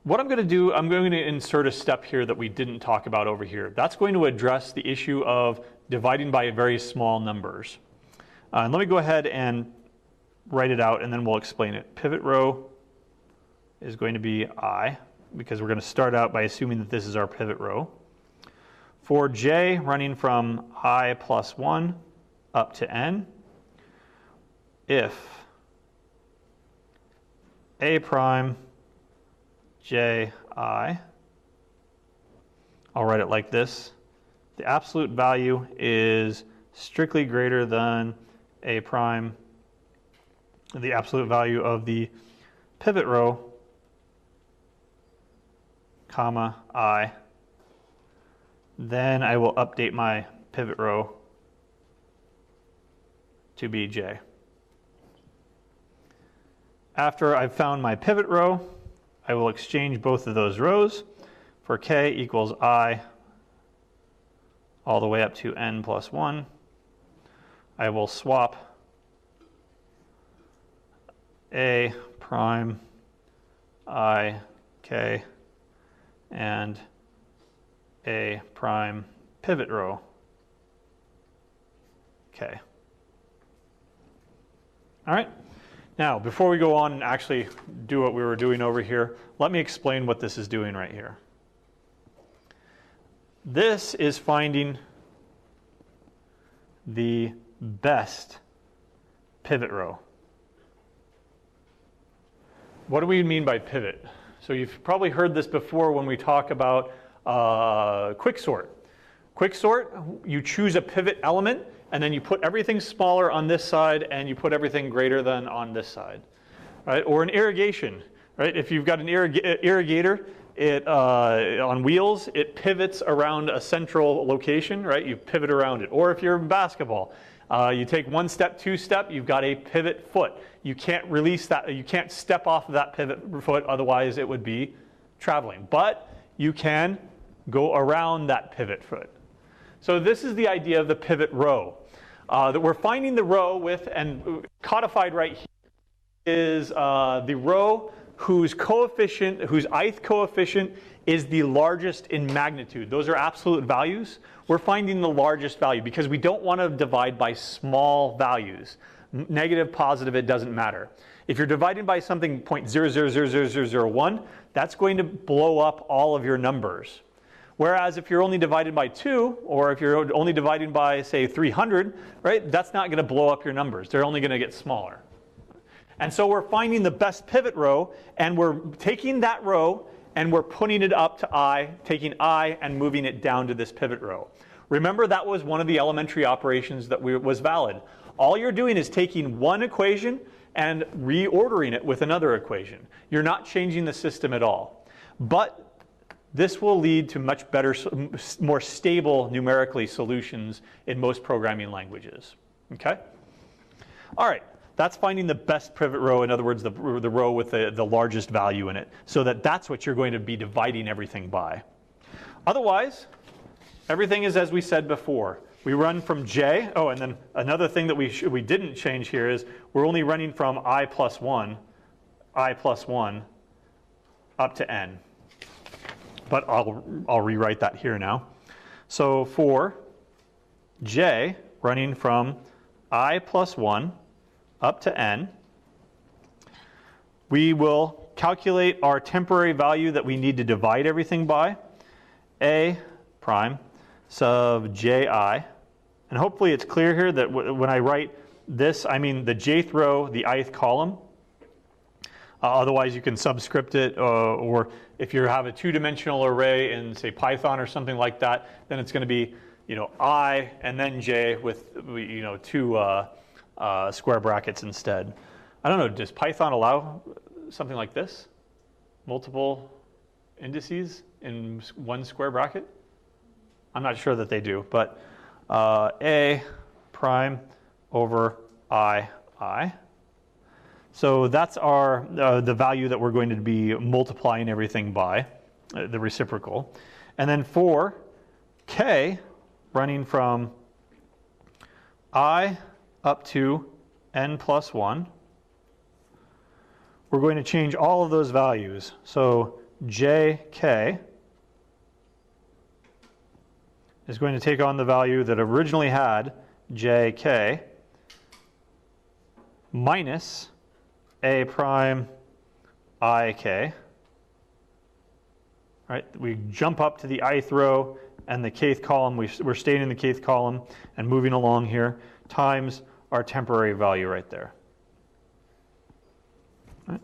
What I'm going to do, I'm going to insert a step here that we didn't talk about over here. That's going to address the issue of dividing by very small numbers. And let me go ahead and write it out and then we'll explain it. Pivot row is going to be I, because we're going to start out by assuming that this is our pivot row. For j running from I plus 1 up to n, if A prime j I, I'll write it like this. The absolute value is strictly greater than A prime, the absolute value of the pivot row, comma, I. Then I will update my pivot row to be j. After I've found my pivot row, I will exchange both of those rows for k equals I all the way up to n plus 1. I will swap A prime I k and A prime pivot row k. All right. Now, before we go on and actually do what we were doing over here, let me explain what this is doing right here. This is finding the best pivot row. What do we mean by pivot? So you've probably heard this before when we talk about quicksort. Quicksort, you choose a pivot element, and then you put everything smaller on this side, and you put everything greater than on this side, right? Or an irrigation, right? If you've got an irrigator, it on wheels, it pivots around a central location, right? You pivot around it. Or if you're in basketball, you take one step, two step, you've got a pivot foot. You can't release that, you can't step off of that pivot foot, otherwise it would be traveling. But you can go around that pivot foot. So this is the idea of the pivot row. That we're finding the row with, and codified right here, is the row whose coefficient, whose ith coefficient is the largest in magnitude. Those are absolute values. We're finding the largest value because we don't want to divide by small values. Negative, positive, it doesn't matter. If you're dividing by something 0.00000001, that's going to blow up all of your numbers. Whereas if you're only divided by 2, or if you're only dividing by, say, 300, right, that's not going to blow up your numbers. They're only going to get smaller. And so we're finding the best pivot row, and we're taking that row, and we're putting it up to I, taking I and moving it down to this pivot row. Remember, that was one of the elementary operations that was valid. All you're doing is taking one equation and reordering it with another equation. You're not changing the system at all. But this will lead to much better, more stable numerically solutions in most programming languages. Okay? All right. That's finding the best pivot row, in other words, the row with the largest value in it, so that's what you're going to be dividing everything by. Otherwise, everything is as we said before. We run from J. Oh, and then another thing that we didn't change here is we're only running from I plus 1 up to n. But I'll rewrite that here now. So for J, running from I plus 1 up to n, we will calculate our temporary value that we need to divide everything by, a prime sub ji. And hopefully it's clear here that when I write this, I mean the jth row, the ith column. Otherwise you can subscript it, or if you have a two-dimensional array in, say, Python or something like that, then it's going to be, I and then j with, two square brackets instead. I don't know, does Python allow something like this? Multiple indices in one square bracket? I'm not sure that they do, but a prime over I. So that's our the value that we're going to be multiplying everything by, the reciprocal. And then for k, running from I up to n plus 1, we're going to change all of those values. So jk is going to take on the value that originally had jk minus a prime ik. Right? We jump up to the ith row and the kth column. We're staying in the kth column and moving along here, times our temporary value right there. Right?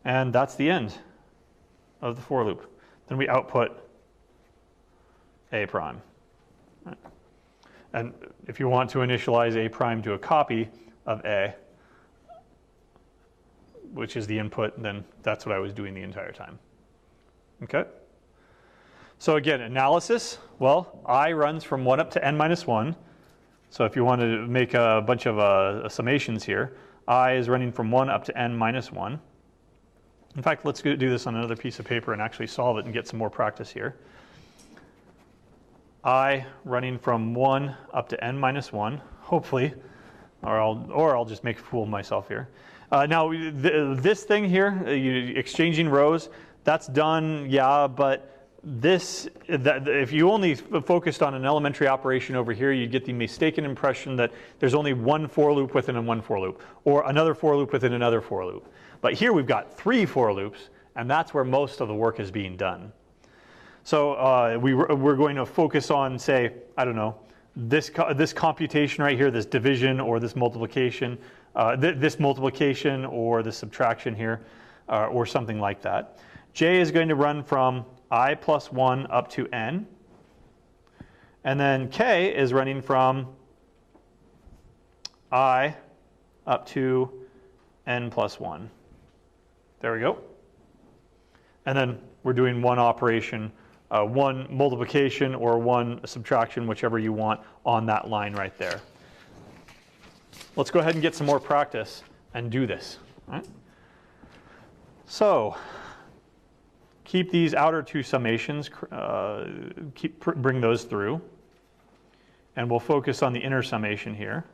And that's the end of the for loop. Then we output a prime. Right? And if you want to initialize a prime to a copy of a, which is the input, then that's what I was doing the entire time. Okay? So again, analysis, well, I runs from 1 up to n minus 1. So if you want to make a bunch of summations here, I is running from 1 up to n minus 1. In fact, let's do this on another piece of paper and actually solve it and get some more practice here. I running from 1 up to n minus 1, hopefully, or I'll just make a fool of myself here. Now, this thing here, exchanging rows, that's done, yeah, but if you only focused on an elementary operation over here, you'd get the mistaken impression that there's only one for loop within one for loop, or another for loop within another for loop. But here we've got 3 for loops, and that's where most of the work is being done. So we're going to focus on, say, I don't know, this computation right here, this division or this multiplication, this multiplication or this subtraction here, or something like that. J is going to run from I plus 1 up to n. And then K is running from I up to n plus 1. There we go. And then we're doing one operation, one multiplication or one subtraction, whichever you want, on that line right there. Let's go ahead and get some more practice and do this. All right? So keep these outer two summations, bring those through. And we'll focus on the inner summation here.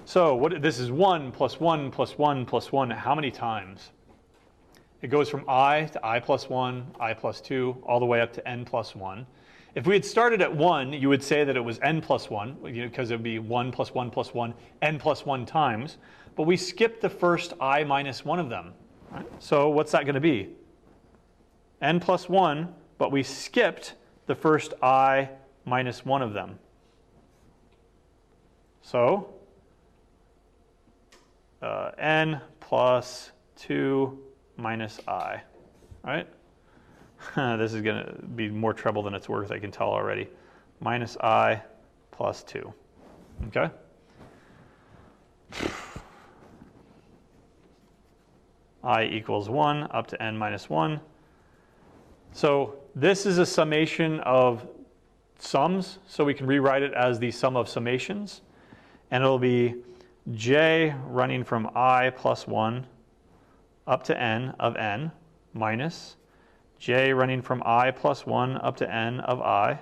So this is 1 plus 1 plus 1 plus 1. How many times? It goes from I to I plus 1, I plus 2, all the way up to n plus 1. If we had started at 1, you would say that it was n plus 1, because it would be 1 plus 1 plus 1, n plus 1 times. But we skipped the first I minus 1 of them. Right? So what's that going to be? N plus 1, but we skipped the first I minus 1 of them. So n plus 2 minus I, right? This is going to be more trouble than it's worth, I can tell already. Minus I plus 2, okay? I equals 1 up to n minus 1. So this is a summation of sums, so we can rewrite it as the sum of summations. And it'll be j running from I plus 1 up to n of n minus j running from I plus 1 up to n of I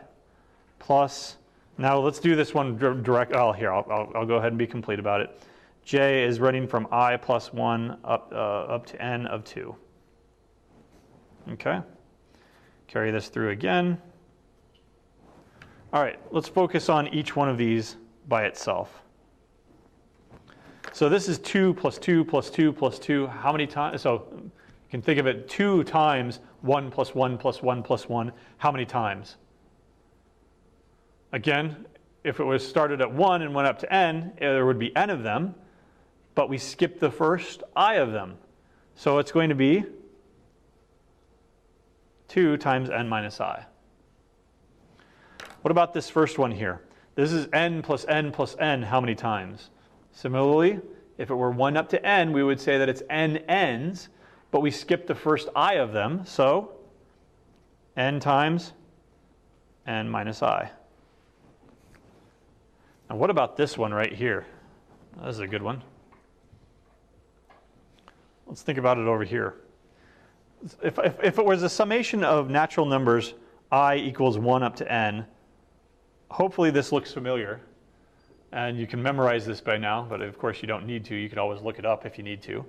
plus, now let's do this one direct, here, I'll go ahead and be complete about it. J is running from I plus 1 up to n of 2. Okay, carry this through again. All right, let's focus on each one of these by itself. So this is 2 plus 2 plus 2 plus 2. How many times? So you can think of it 2 times 1 plus 1 plus 1 plus 1. How many times? Again, if it was started at 1 and went up to n, there would be n of them, but we skipped the first I of them. So it's going to be 2 times n minus I. What about this first one here? This is n plus n plus n. How many times? Similarly, if it were 1 up to n, we would say that it's n n's, but we skipped the first I of them, so n times n minus I. Now what about this one right here? This is a good one. Let's think about it over here. If it was a summation of natural numbers, I equals 1 up to n, hopefully this looks familiar. And you can memorize this by now, but of course you don't need to. You could always look it up if you need to.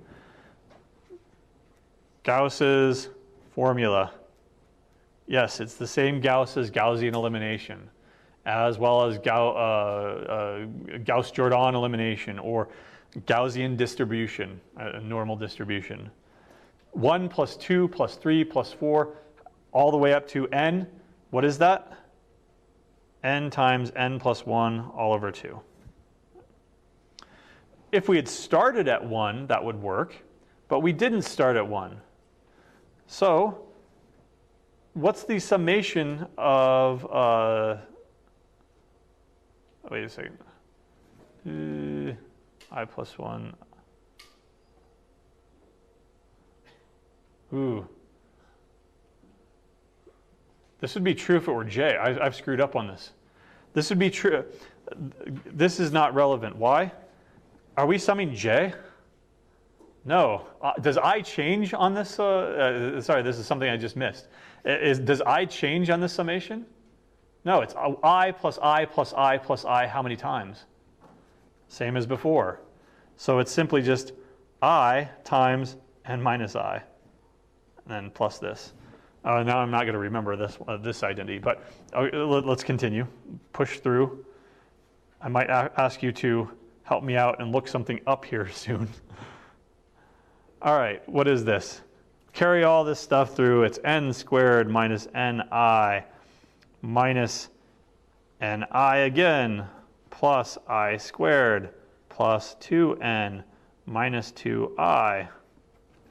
Gauss's formula. Yes, it's the same Gauss as Gaussian elimination, as well as Gauss-Jordan elimination, or Gaussian distribution, a normal distribution. 1 plus 2 plus 3 plus 4, all the way up to n. What is that? N times n plus 1 all over 2. If we had started at 1, that would work, but we didn't start at 1. So what's the summation of, wait a second, I plus 1, ooh. This would be true if it were j. I've screwed up on this. This would be true. This is not relevant. Why? Are we summing j? No. Does I change on this? Sorry, this is something I just missed. Does I change on this summation? No, it's I plus I plus I plus I. How many times? Same as before. So it's simply just I times n minus I, and then plus this. Now I'm not going to remember this identity, but let's continue. Push through. I might ask you to help me out and look something up here soon. All right, what is this? Carry all this stuff through. It's n squared minus ni minus ni again, plus I squared, plus 2n minus 2I.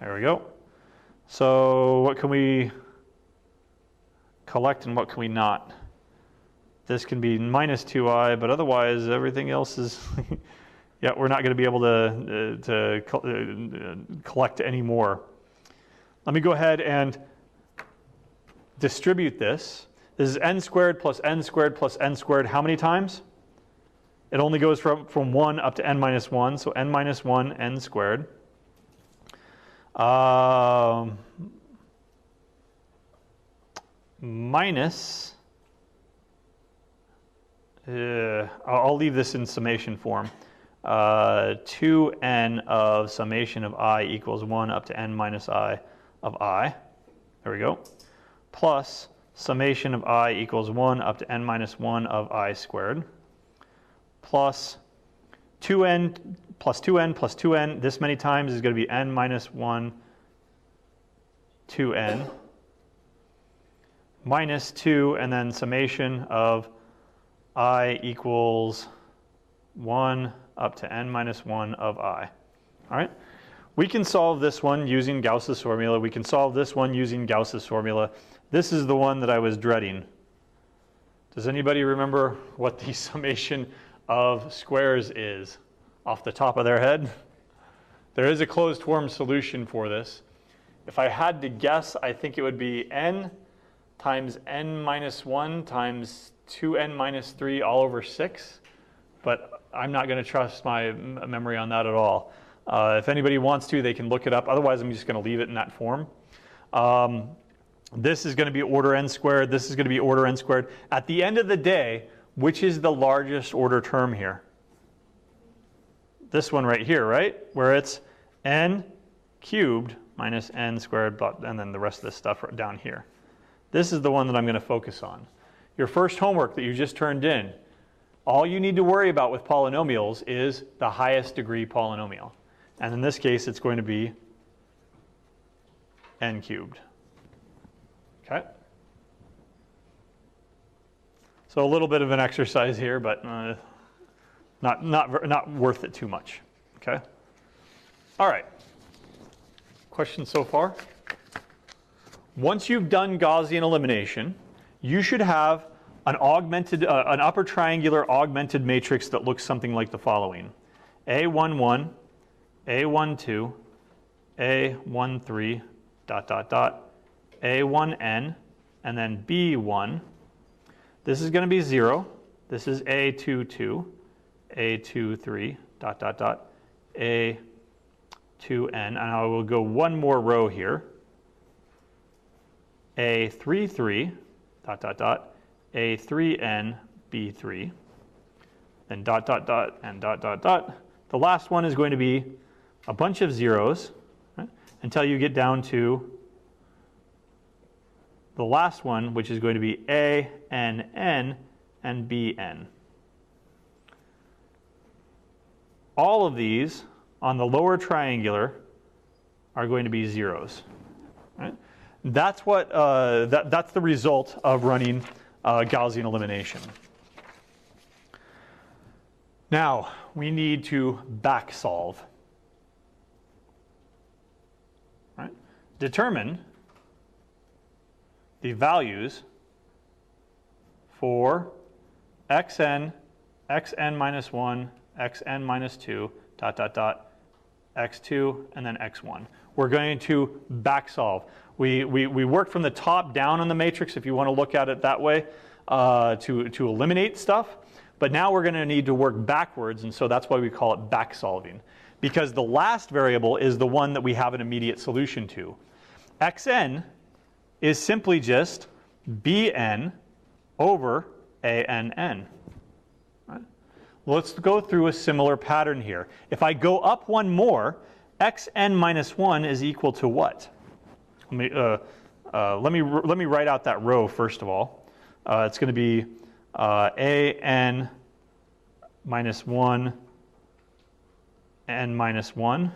There we go. So what can we collect and what can we not? This can be minus 2I, but otherwise everything else is, yeah, we're not going to be able to collect any more. Let me go ahead and distribute this. This is n squared plus n squared plus n squared. How many times? It only goes from 1 up to n minus 1, so n minus 1, n squared. Minus, I'll leave this in summation form. 2n of summation of I equals 1 up to n minus I of I. There we go. Plus summation of I equals 1 up to n minus 1 of I squared. Plus 2n plus 2n plus 2n. This many times is going to be n minus 1, 2n. Minus 2, and then summation of I equals 1 up to n minus 1 of I. All right? We can solve this one using Gauss's formula. We can solve this one using Gauss's formula. This is the one that I was dreading. Does anybody remember what the summation of squares is off the top of their head? There is a closed form solution for this. If I had to guess, I think it would be n times n minus 1 times 2n minus 3 all over 6. But I'm not going to trust my memory on that at all. If anybody wants to, they can look it up. Otherwise, I'm just going to leave it in that form. This is going to be order n squared. This is going to be order n squared. At the end of the day, which is the largest order term here? This one right here, right? Where it's n cubed minus n squared, and then the rest of this stuff down here. This is the one that I'm going to focus on. Your first homework that you just turned in, all you need to worry about with polynomials is the highest degree polynomial. And in this case, it's going to be n cubed. Okay? So a little bit of an exercise here, but not worth it too much. Okay? All right. Questions so far? Once you've done Gaussian elimination, you should have an upper triangular augmented matrix that looks something like the following: A11, A12, A13, dot, dot, dot, A1n, and then B1. This is going to be 0. This is A22, A23, dot, dot, dot, A2n, and I will go one more row here. A33, dot, dot, dot, A3n, B3, then dot, dot, dot, and dot, dot, dot. The last one is going to be a bunch of zeros, right, until you get down to the last one, which is going to be A, N, N, and B, N. All of these on the lower triangular are going to be zeros. Right? That's what that's the result of running Gaussian elimination. Now we need to back solve. Right? Determine the values for xn, xn minus 1, xn minus 2, dot, dot, dot, x2, and then x1. We're going to back solve. We worked from the top down on the matrix, if you want to look at it that way, to eliminate stuff. But now we're going to need to work backwards, and so that's why we call it back solving. Because the last variable is the one that we have an immediate solution to. Xn is simply just Bn over Ann. Right? Let's go through a similar pattern here. If I go up one more, xn minus 1 is equal to what? Let me write out that row first of all. It's going to be An minus 1, n minus 1,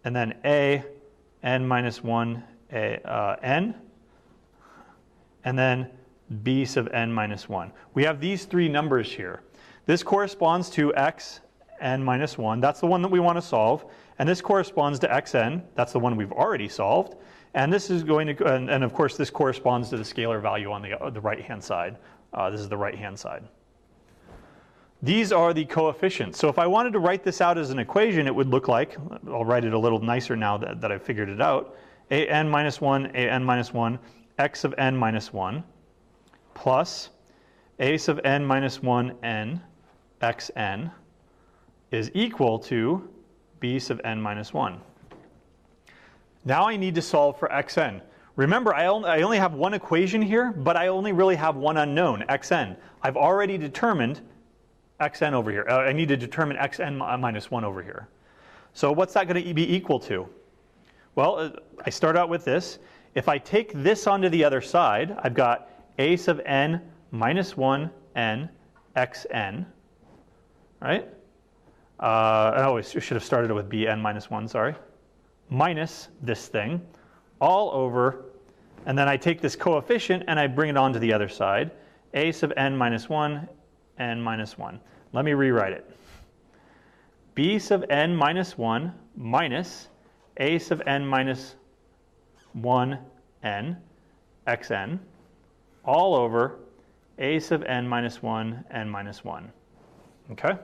and then An minus 1, n, and then b sub n minus 1. We have these three numbers here. This corresponds to x n minus 1. That's the one that we want to solve. And this corresponds to xn. That's the one we've already solved. And this is going to, and of course this corresponds to the scalar value on the right-hand side. This is the right-hand side. These are the coefficients. So if I wanted to write this out as an equation, it would look like, I'll write it a little nicer now that I've figured it out, an minus 1, x of n minus 1, plus a sub n minus 1 n xn is equal to b sub n minus 1. Now I need to solve for xn. Remember, I only have one equation here, but I only really have one unknown, xn. I've already determined xn over here. I need to determine xn minus 1 over here. So what's that going to be equal to? Well, I start out with this. If I take this onto the other side, I've got a sub n minus 1 n xn, right? I should have started it with bn minus 1, sorry. Minus this thing, all over, and then I take this coefficient and I bring it onto the other side. A sub n minus 1, n minus 1. Let me rewrite it. B sub n minus 1 minus a sub n minus 1 n xn, all over a sub n minus 1 n minus 1. Okay?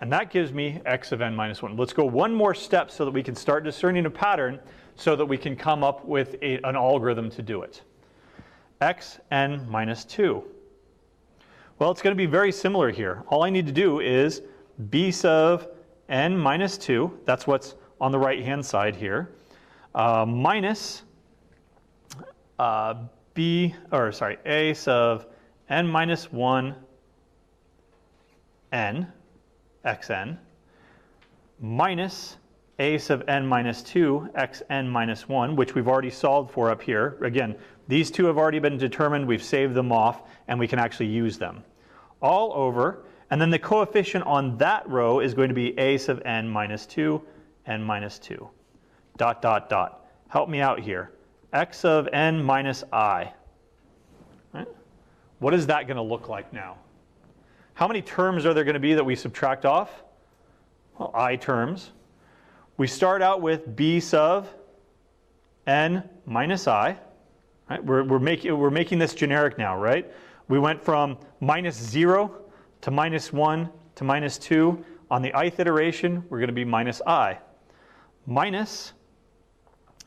And that gives me x of n minus 1. Let's go one more step so that we can start discerning a pattern so that we can come up with an algorithm to do it. xn minus 2. Well, it's going to be very similar here. All I need to do is b sub n minus 2, that's what's on the right-hand side here, minus a sub n minus 1 n xn minus a sub n minus 2 xn minus 1, which we've already solved for up here. Again, these two have already been determined. We've saved them off, and we can actually use them. All over, and then the coefficient on that row is going to be a sub n minus 2 n minus 2. Dot, dot, dot. Help me out here. X of n minus I. Right? What is that going to look like now? How many terms are there going to be that we subtract off? Well, I terms. We start out with b sub n minus I. Right? We're making this generic now, right? We went from minus 0 to minus 1 to minus 2. On the ith iteration, we're going to be minus I. Minus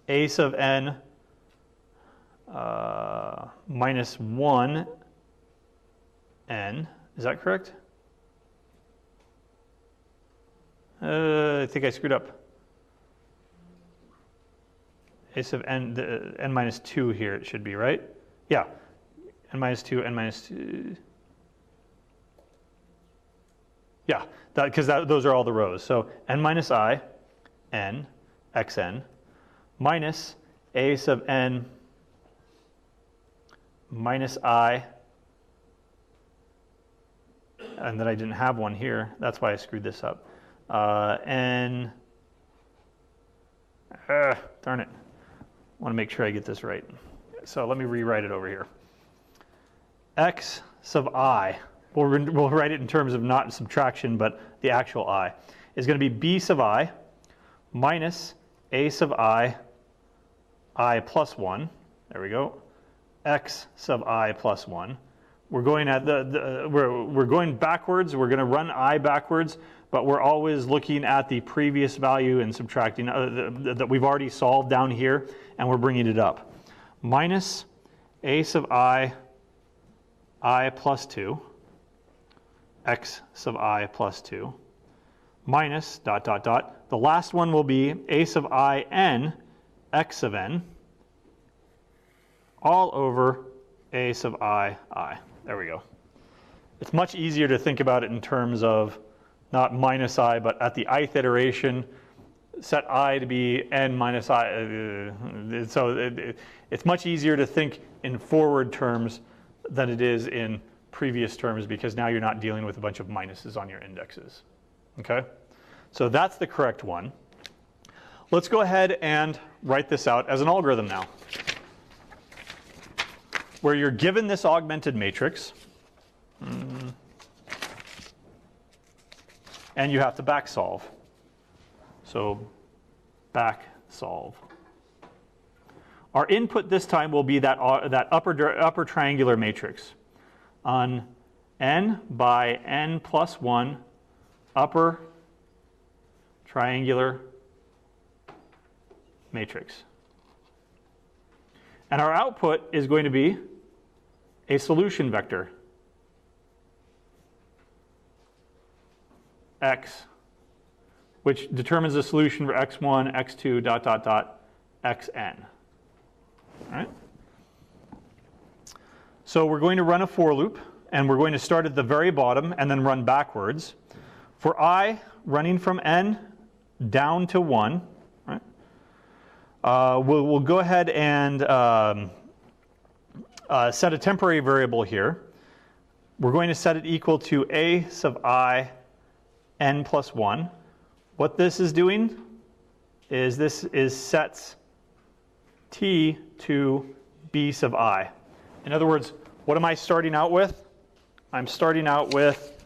a sub n minus 1 n. Is that correct? I think I screwed up. A sub n, n minus 2 here it should be, right? Yeah. N minus 2, n minus 2. Yeah, because those are all the rows. So n minus I, n, xn, minus a sub n minus I, and then I didn't have one here. That's why I screwed this up. N, darn it. I want to make sure I get this right. So let me rewrite it over here. X sub I, we'll write it in terms of not subtraction, but the actual I, is going to be b sub I minus a sub I plus 1. There we go. X sub I plus 1. We're going at we're going backwards. We're going to run I backwards, but we're always looking at the previous value and subtracting that we've already solved down here, and we're bringing it up. Minus a sub I plus 2, x sub I plus 2, minus dot, dot, dot. The last one will be a sub I n, x sub n, all over a sub I. There we go. It's much easier to think about it in terms of not minus I, but at the ith iteration, set I to be n minus I. So it's much easier to think in forward terms than it is in previous terms, because now you're not dealing with a bunch of minuses on your indexes. Okay? So that's the correct one. Let's go ahead and write this out as an algorithm now. where you're given this augmented matrix, and you have to back solve. So back solve. Our input this time will be that upper triangular matrix on n by n plus 1 upper triangular matrix. And our output is going to be a solution vector, x, which determines the solution for x1, x2, dot, dot, dot, xn. All right? So we're going to run a for loop, and we're going to start at the very bottom and then run backwards. For I running from n down to 1, right? We'll go ahead and set a temporary variable here. We're going to set it equal to a sub I n plus 1. What this is doing is sets t to b sub I. In other words, what am I starting out with? I'm starting out with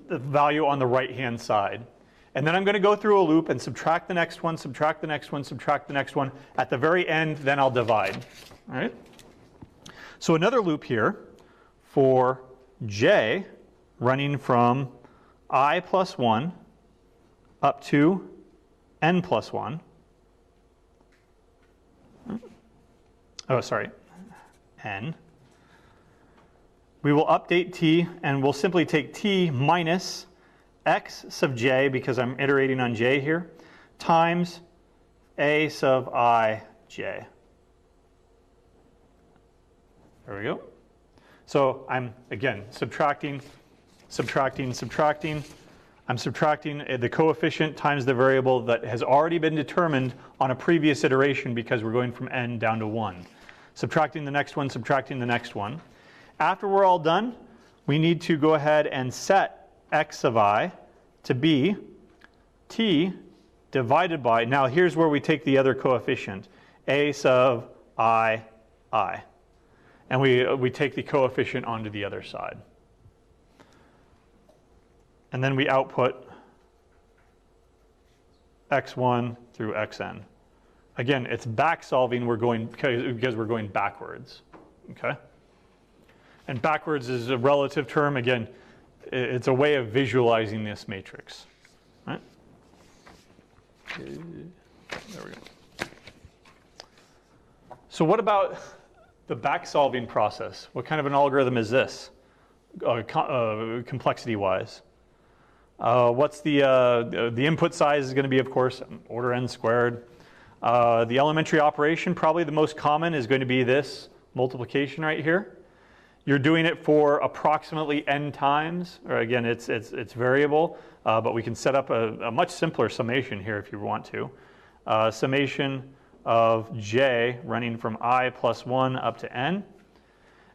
the value on the right-hand side. And then I'm going to go through a loop and subtract the next one, subtract the next one, subtract the next one. At the very end, then I'll divide. All right? So another loop here for j running from I plus 1 up to n plus 1. Oh, sorry, n. We will update t, and we'll simply take t minus x sub j, because I'm iterating on j here, times a sub I j. There we go. So I'm, again, subtracting. I'm subtracting the coefficient times the variable that has already been determined on a previous iteration because we're going from n down to 1. Subtracting the next one, subtracting the next one. After we're all done, we need to go ahead and set x sub I to be t divided by, now here's where we take the other coefficient, a sub I. And we take the coefficient onto the other side. And then we output x1 through xn. Again, it's back solving because we're going backwards. Okay? And backwards is a relative term. Again, it's a way of visualizing this matrix. Right? There we go. So what about the back solving process? What kind of an algorithm is this, complexity-wise? What's the input size is going to be, of course, order n squared. The elementary operation, probably the most common, is going to be this multiplication right here. You're doing it for approximately n times, or again, it's variable, but we can set up a much simpler summation here if you want to. Summation of j running from I plus 1 up to n.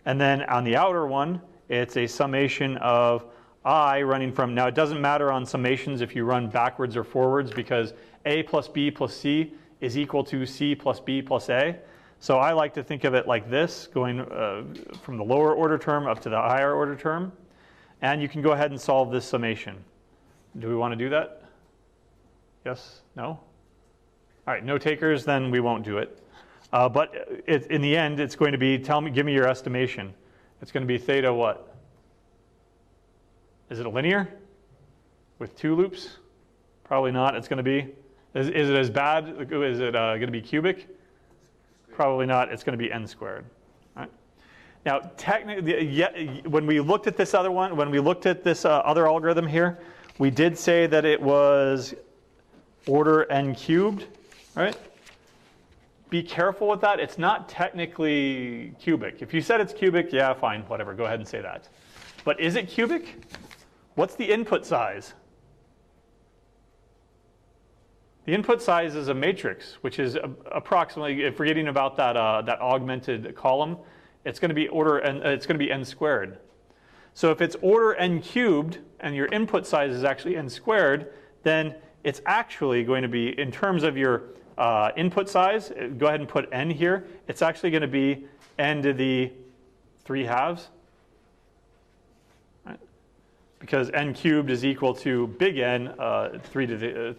And then on the outer one, it's a summation of I running from, now it doesn't matter on summations if you run backwards or forwards because a plus b plus c is equal to c plus b plus a. So I like to think of it like this, going from the lower order term up to the higher order term. And you can go ahead and solve this summation. Do we want to do that? Yes? No? All right, no takers, then we won't do it. But in the end, it's going to be, give me your estimation. It's going to be theta what? Is it a linear with 2 loops? Probably not. It's going to be, is it as bad? Is it going to be cubic? Probably not. It's going to be n squared. Right? Now, technically, when we looked at this other one, when we looked at this other algorithm here, we did say that it was order n cubed, right? Be careful with that. It's not technically cubic. If you said it's cubic, yeah, fine, whatever. Go ahead and say that. But is it cubic? What's the input size? The input size is a matrix, which is approximately, forgetting about that augmented column, it's going to be it's going to be n squared. So if it's order n cubed and your input size is actually n squared, then it's actually going to be, in terms of your input size, go ahead and put n here. It's actually going to be n to the 3/2. Right? Because n cubed is equal to big N, 3 to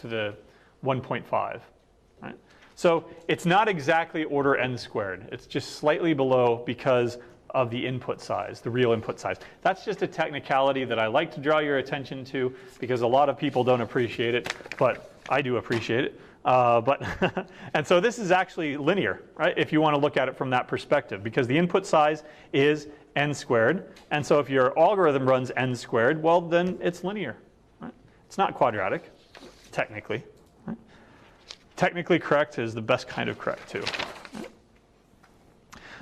the 1.5. Right? So it's not exactly order n squared. It's just slightly below because of the input size, the real input size. That's just a technicality that I like to draw your attention to because a lot of people don't appreciate it, but I do appreciate it. And so this is actually linear, right? If you want to look at it from that perspective, because the input size is n squared, and so if your algorithm runs n squared, well, then it's linear. Right? It's not quadratic, technically. Right? Technically correct is the best kind of correct, too. Right?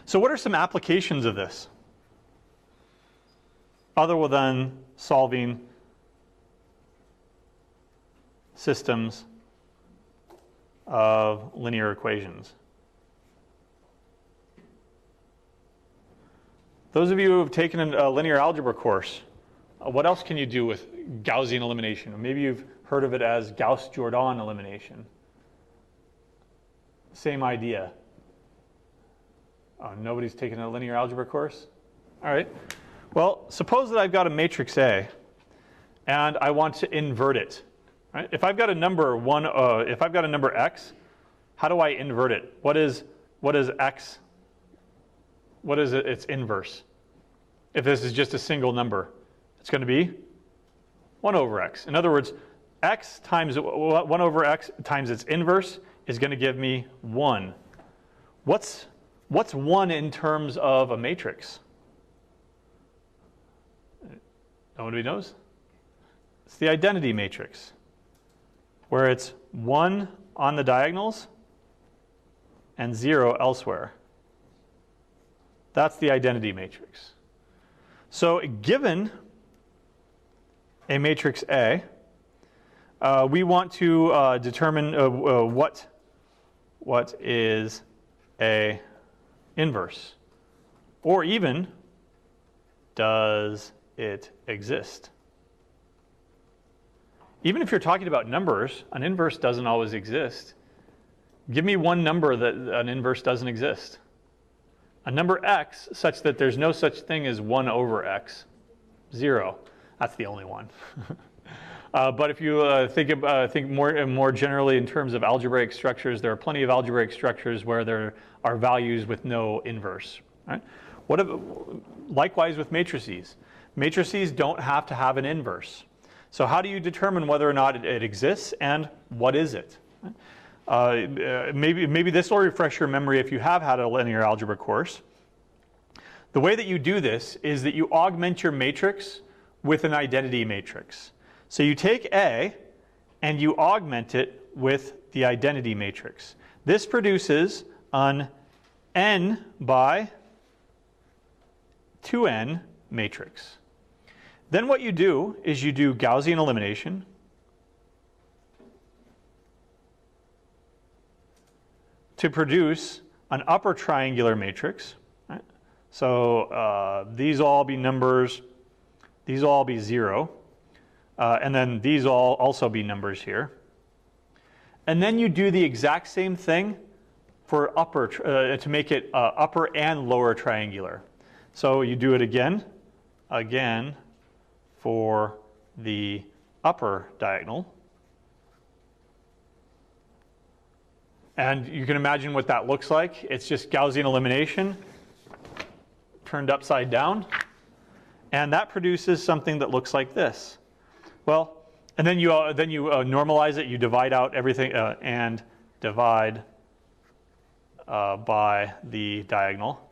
So what are some applications of this, other than solving systems of linear equations? Those of you who have taken a linear algebra course, what else can you do with Gaussian elimination? Maybe you've heard of it as Gauss-Jordan elimination. Same idea. Nobody's taken a linear algebra course? All right. Well, suppose that I've got a matrix A, and I want to invert it. Right? If I've got a number if I've got a number x, how do I invert it? What is x? What is its inverse? If this is just a single number, it's going to be 1 over x. In other words, x times 1 over x times its inverse is going to give me 1. What's 1 in terms of a matrix? Nobody knows? It's the identity matrix, where it's 1 on the diagonals and 0 elsewhere. That's the identity matrix. So given a matrix A, we want to determine what is a inverse, or even does it exist? Even if you're talking about numbers, an inverse doesn't always exist. Give me one number that an inverse doesn't exist. A number x such that there's no such thing as 1 over x, 0. That's the only one. But if you think more generally in terms of algebraic structures, there are plenty of algebraic structures where there are values with no inverse. Right? Likewise with matrices. Matrices don't have to have an inverse. So how do you determine whether or not it exists, and what is it? Maybe this will refresh your memory if you have had a linear algebra course. The way that you do this is that you augment your matrix with an identity matrix. So you take A and you augment it with the identity matrix. This produces an n by 2n matrix. Then what you do is you do Gaussian elimination. To produce an upper triangular matrix. Right? So these all be numbers, these all be 0. And then these all also be numbers here. And then you do the exact same thing for upper to make it upper and lower triangular. So you do it again for the upper diagonal. And you can imagine what that looks like. It's just Gaussian elimination turned upside down. And that produces something that looks like this. Well, and then you normalize it. You divide out everything and divide by the diagonal.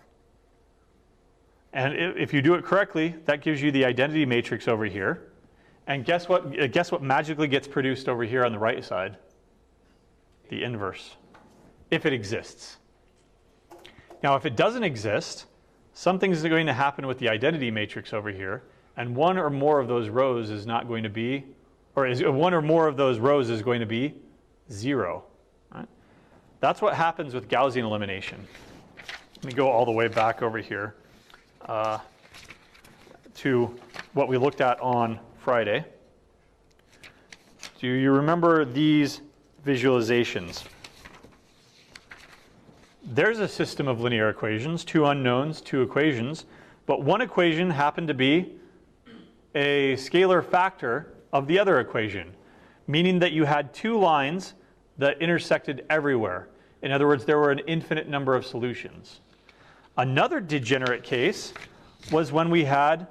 And if you do it correctly, that gives you the identity matrix over here. And guess what? Guess what magically gets produced over here on the right side? The inverse, if it exists. Now, if it doesn't exist, something's going to happen with the identity matrix over here, and one or more of those rows is not going to be, one or more of those rows is going to be 0. Right? That's what happens with Gaussian elimination. Let me go all the way back over here to what we looked at on Friday. Do you remember these visualizations? there's a system of linear equations, two unknowns, two equations, but one equation happened to be a scalar factor of the other equation, meaning that you had two lines that intersected everywhere. In other words, there were an infinite number of solutions. Another degenerate case was when we had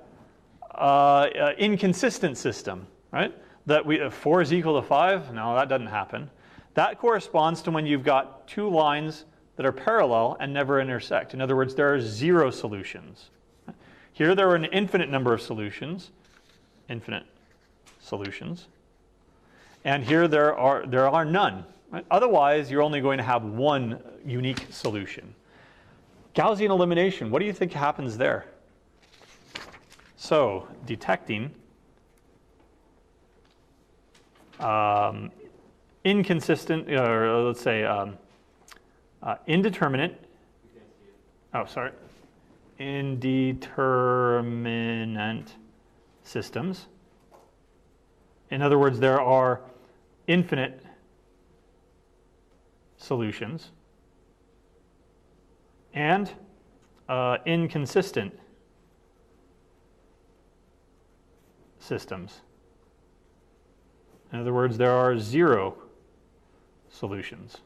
an inconsistent system, right? That 4 is equal to 5. No, that doesn't happen. That corresponds to when you've got two lines that are parallel and never intersect. In other words, there are 0 solutions. Here there are an infinite number of solutions, and here there are none. Right? Otherwise, you're only going to have one unique solution. Gaussian elimination, what do you think happens there? So, detecting inconsistent, or let's say indeterminate, indeterminate systems. In other words, there are infinite solutions and inconsistent systems. In other words, there are 0 solutions.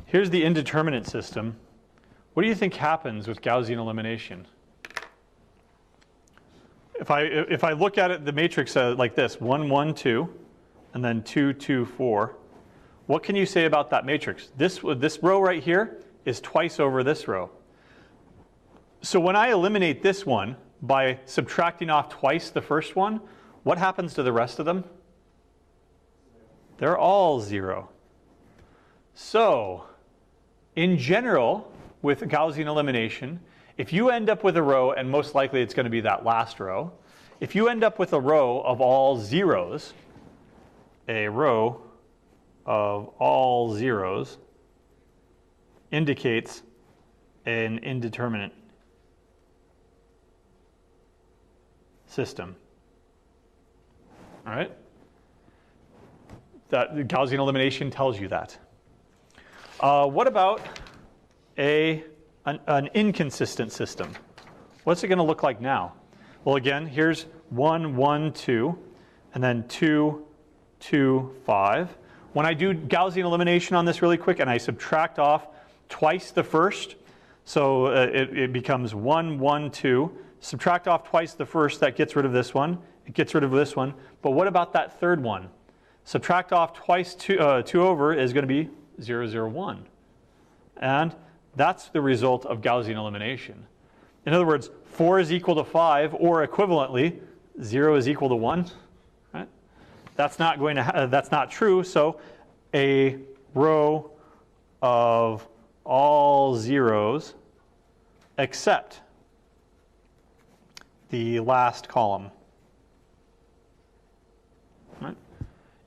Here's the indeterminate system. What do you think happens with Gaussian elimination? If I look at it, the matrix like this, 1, 1, 2, and then 2, 2, 4, what can you say about that matrix? This row right here is twice over this row. So when I eliminate this one by subtracting off twice the first one, what happens to the rest of them? They're all 0. So, in general, with Gaussian elimination, if you end up with a row, and most likely it's going to be that last row, if you end up with a row of all zeros, a row of all zeros indicates an indeterminate system. All right? That Gaussian elimination tells you that. What about an inconsistent system? What's it going to look like now? Well, again, here's 1, 1, 2, and then 2, 2, 5. When I do Gaussian elimination on this really quick and I subtract off twice the first, so it becomes 1, 1, 2. Subtract off twice the first, that gets rid of this one. It gets rid of this one. But what about that third one? Subtract off twice 2 over is going to be 0, 0, 1. And that's the result of Gaussian elimination. In other words, 4 is equal to 5, or equivalently, 0 is equal to 1. Right? That's not going to that's not true. So a row of all zeros except the last column. Right?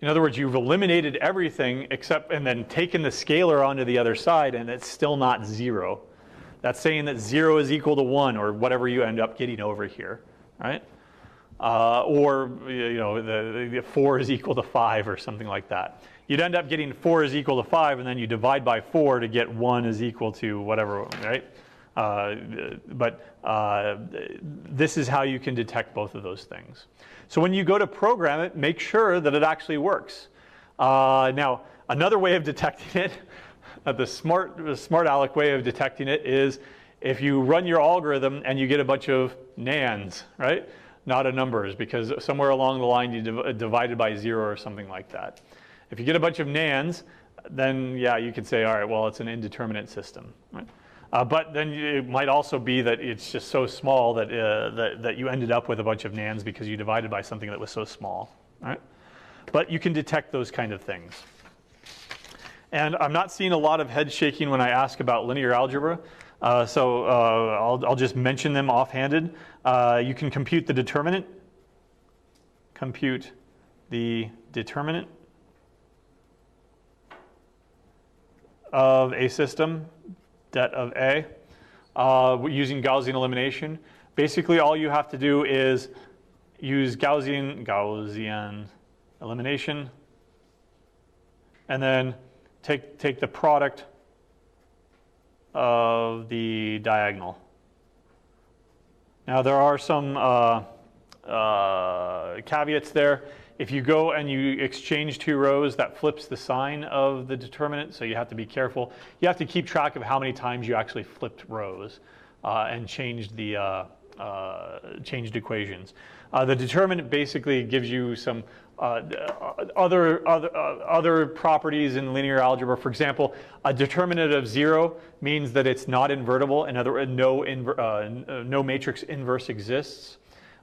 In other words, you've eliminated everything except, and then taken the scalar onto the other side, and it's still not 0. That's saying that 0 is equal to 1, or whatever you end up getting over here, right? Or the 4 is equal to 5, or something like that. You'd end up getting 4 is equal to 5, and then you divide by 4 to get 1 is equal to whatever, right? This is how you can detect both of those things. So when you go to program it, make sure that it actually works. Now, another way of detecting it, the smart aleck way of detecting it is if you run your algorithm and you get a bunch of nans, right? Not a numbers, because somewhere along the line you divided by 0 or something like that. If you get a bunch of nans, then yeah, you could say, all right, well, it's an indeterminate system, right? But then it might also be that it's just so small that, that you ended up with a bunch of nans because you divided by something that was so small. Right? But you can detect those kind of things. And I'm not seeing a lot of head shaking when I ask about linear algebra. So I'll just mention them offhanded. You can compute the determinant. Compute the determinant of a system. Det of A, using Gaussian elimination. Basically, all you have to do is use Gaussian elimination and then take the product of the diagonal. Now there are some caveats there. If you go and you exchange two rows, that flips the sign of the determinant, so you have to be careful. You have to keep track of how many times you actually flipped rows and changed equations. The determinant basically gives you some other properties in linear algebra. For example, a determinant of 0 means that it's not invertible. In other words, no matrix inverse exists.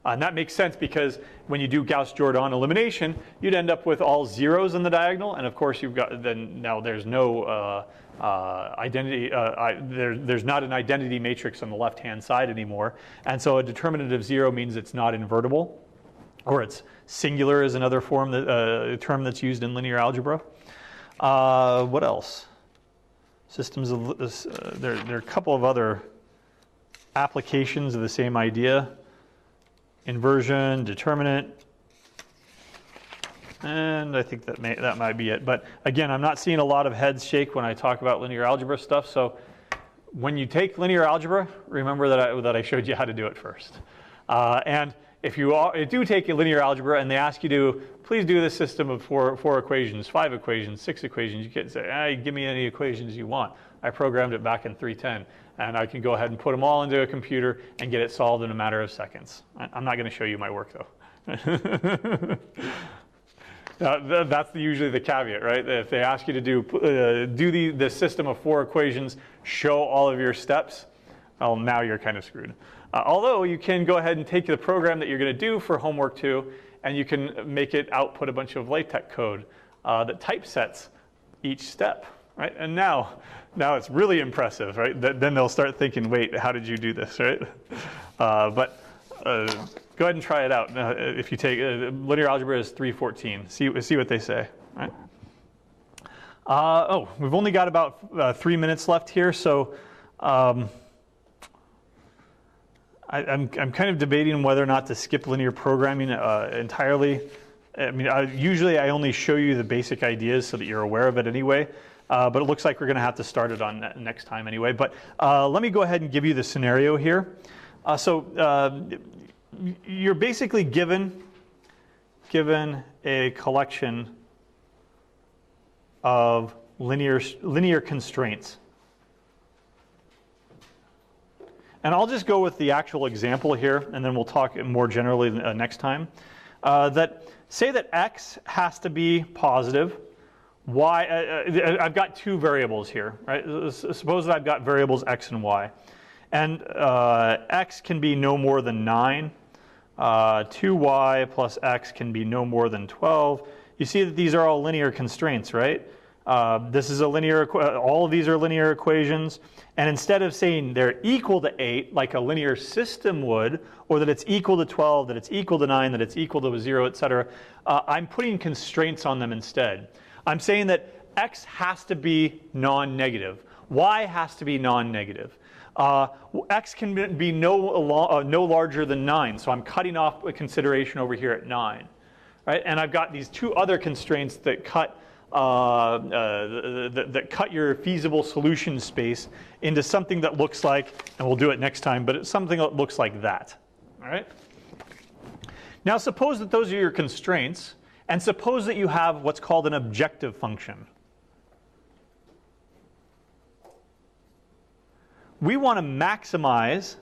And that makes sense because when you do Gauss-Jordan elimination, you'd end up with all zeros in the diagonal, and of course you've got now there's no identity. There's not an identity matrix on the left-hand side anymore, and so a determinant of 0 means it's not invertible, or it's singular is another form term that's used in linear algebra. What else? Systems of there are a couple of other applications of the same idea. Inversion, determinant, and I think that might be it. But again, I'm not seeing a lot of heads shake when I talk about linear algebra stuff. So when you take linear algebra, remember that I showed you how to do it first. And if you do take a linear algebra and they ask you to please do this system of four equations, 5 equations, 6 equations, you can say, hey, give me any equations you want. I programmed it back in 310. And I can go ahead and put them all into a computer and get it solved in a matter of seconds. I'm not going to show you my work, though. Now, that's usually the caveat, right? If they ask you to do the system of 4 equations, show all of your steps, well, now you're kind of screwed. Although you can go ahead and take the program that you're going to do for homework 2, and you can make it output a bunch of LaTeX code that typesets each step. Right? And now it's really impressive, right? Then they'll start thinking, wait, how did you do this, right? But go ahead and try it out. If you take linear algebra is 314. See what they say, right? We've only got about 3 minutes left here, so I'm kind of debating whether or not to skip linear programming entirely. I mean, usually I only show you the basic ideas so that you're aware of it anyway. But it looks like we're going to have to start it on next time anyway. But let me go ahead and give you the scenario here. You're basically given a collection of linear constraints. And I'll just go with the actual example here, and then we'll talk more generally next time. Say that x has to be positive. Y, I've got 2 variables here, right? Suppose that I've got variables x and y. And x can be no more than 9. 2y plus x can be no more than 12. You see that these are all linear constraints, right? This is a linear, all of these are linear equations. And instead of saying they're equal to 8, like a linear system would, or that it's equal to 12, that it's equal to 9, that it's equal to 0, etc., I'm putting constraints on them instead. I'm saying that x has to be non-negative. Y has to be non-negative. X can be no larger than 9, so I'm cutting off a consideration over here at 9. Right? And I've got these 2 other constraints that cut your feasible solution space into something that looks like, and we'll do it next time, but it's something that looks like that. All right? Now suppose that those are your constraints. And suppose that you have what's called an objective function. We want to maximize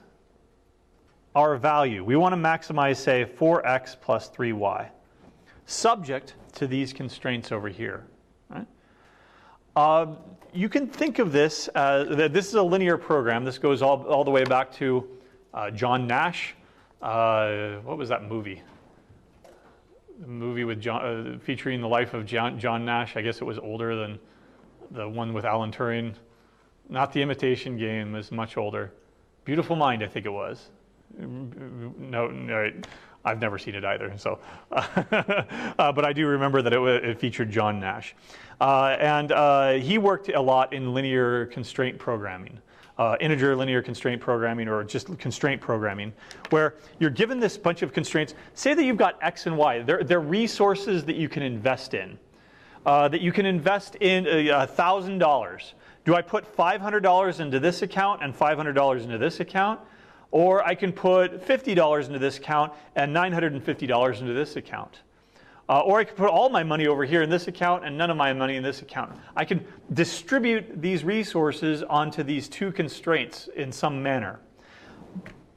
our value. We want to maximize, say, 4x plus 3y, subject to these constraints over here. Right? You can think of this as, this is a linear program. This goes all the way back to John Nash. What was that movie? The movie with featuring the life of John Nash. I guess it was older than the one with Alan Turing. Not The Imitation Game, is much older. Beautiful Mind, I think it was. No, I've never seen it either. So, but I do remember that it featured John Nash, and he worked a lot in linear constraint programming. Integer linear constraint programming, or just constraint programming, where you're given this bunch of constraints. Say that you've got x and y. They're resources that you can invest in. that you can invest in $1,000. Do I put $500 into this account and $500 into this account? Or I can put $50 into this account and $950 into this account. Or I can put all my money over here in this account and none of my money in this account. I can distribute these resources onto these two constraints in some manner.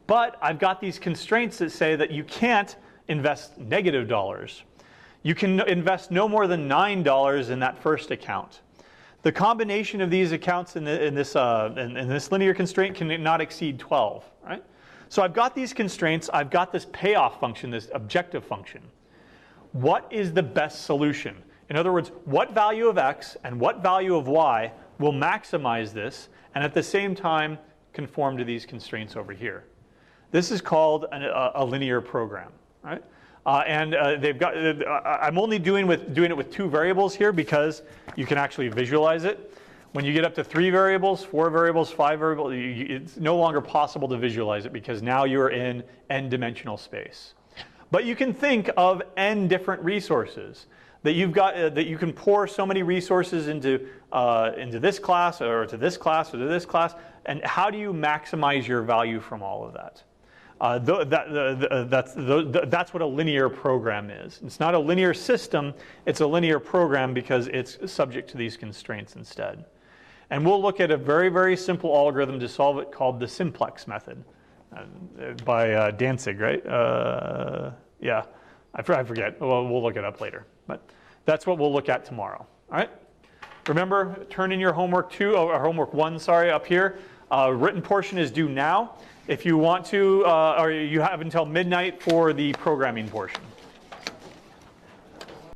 But I've got these constraints that say that you can't invest negative dollars. You can invest no more than $9 in that first account. The combination of these accounts in this linear constraint can not exceed 12, right? So I've got these constraints, I've got this payoff function, this objective function. What is the best solution? In other words, what value of x and what value of y will maximize this and at the same time conform to these constraints over here? This is called a linear program, right? I'm only doing it with two variables here because you can actually visualize it. When you get up to 3 variables, 4 variables, 5 variables, it's no longer possible to visualize it because now you're in n-dimensional space. But you can think of n different resources that you've got that you can pour so many resources into this class or to this class or to this class, and how do you maximize your value from all of that? That's what a linear program is. It's not a linear system, it's a linear program because it's subject to these constraints instead. And we'll look at a very, very simple algorithm to solve it called the simplex method by Danzig, right? Yeah, I forget. We'll look it up later. But that's what we'll look at tomorrow. All right? Remember, turn in your homework 2, or homework 1, sorry, up here. Written portion is due now. If you want to, or you have until midnight for the programming portion.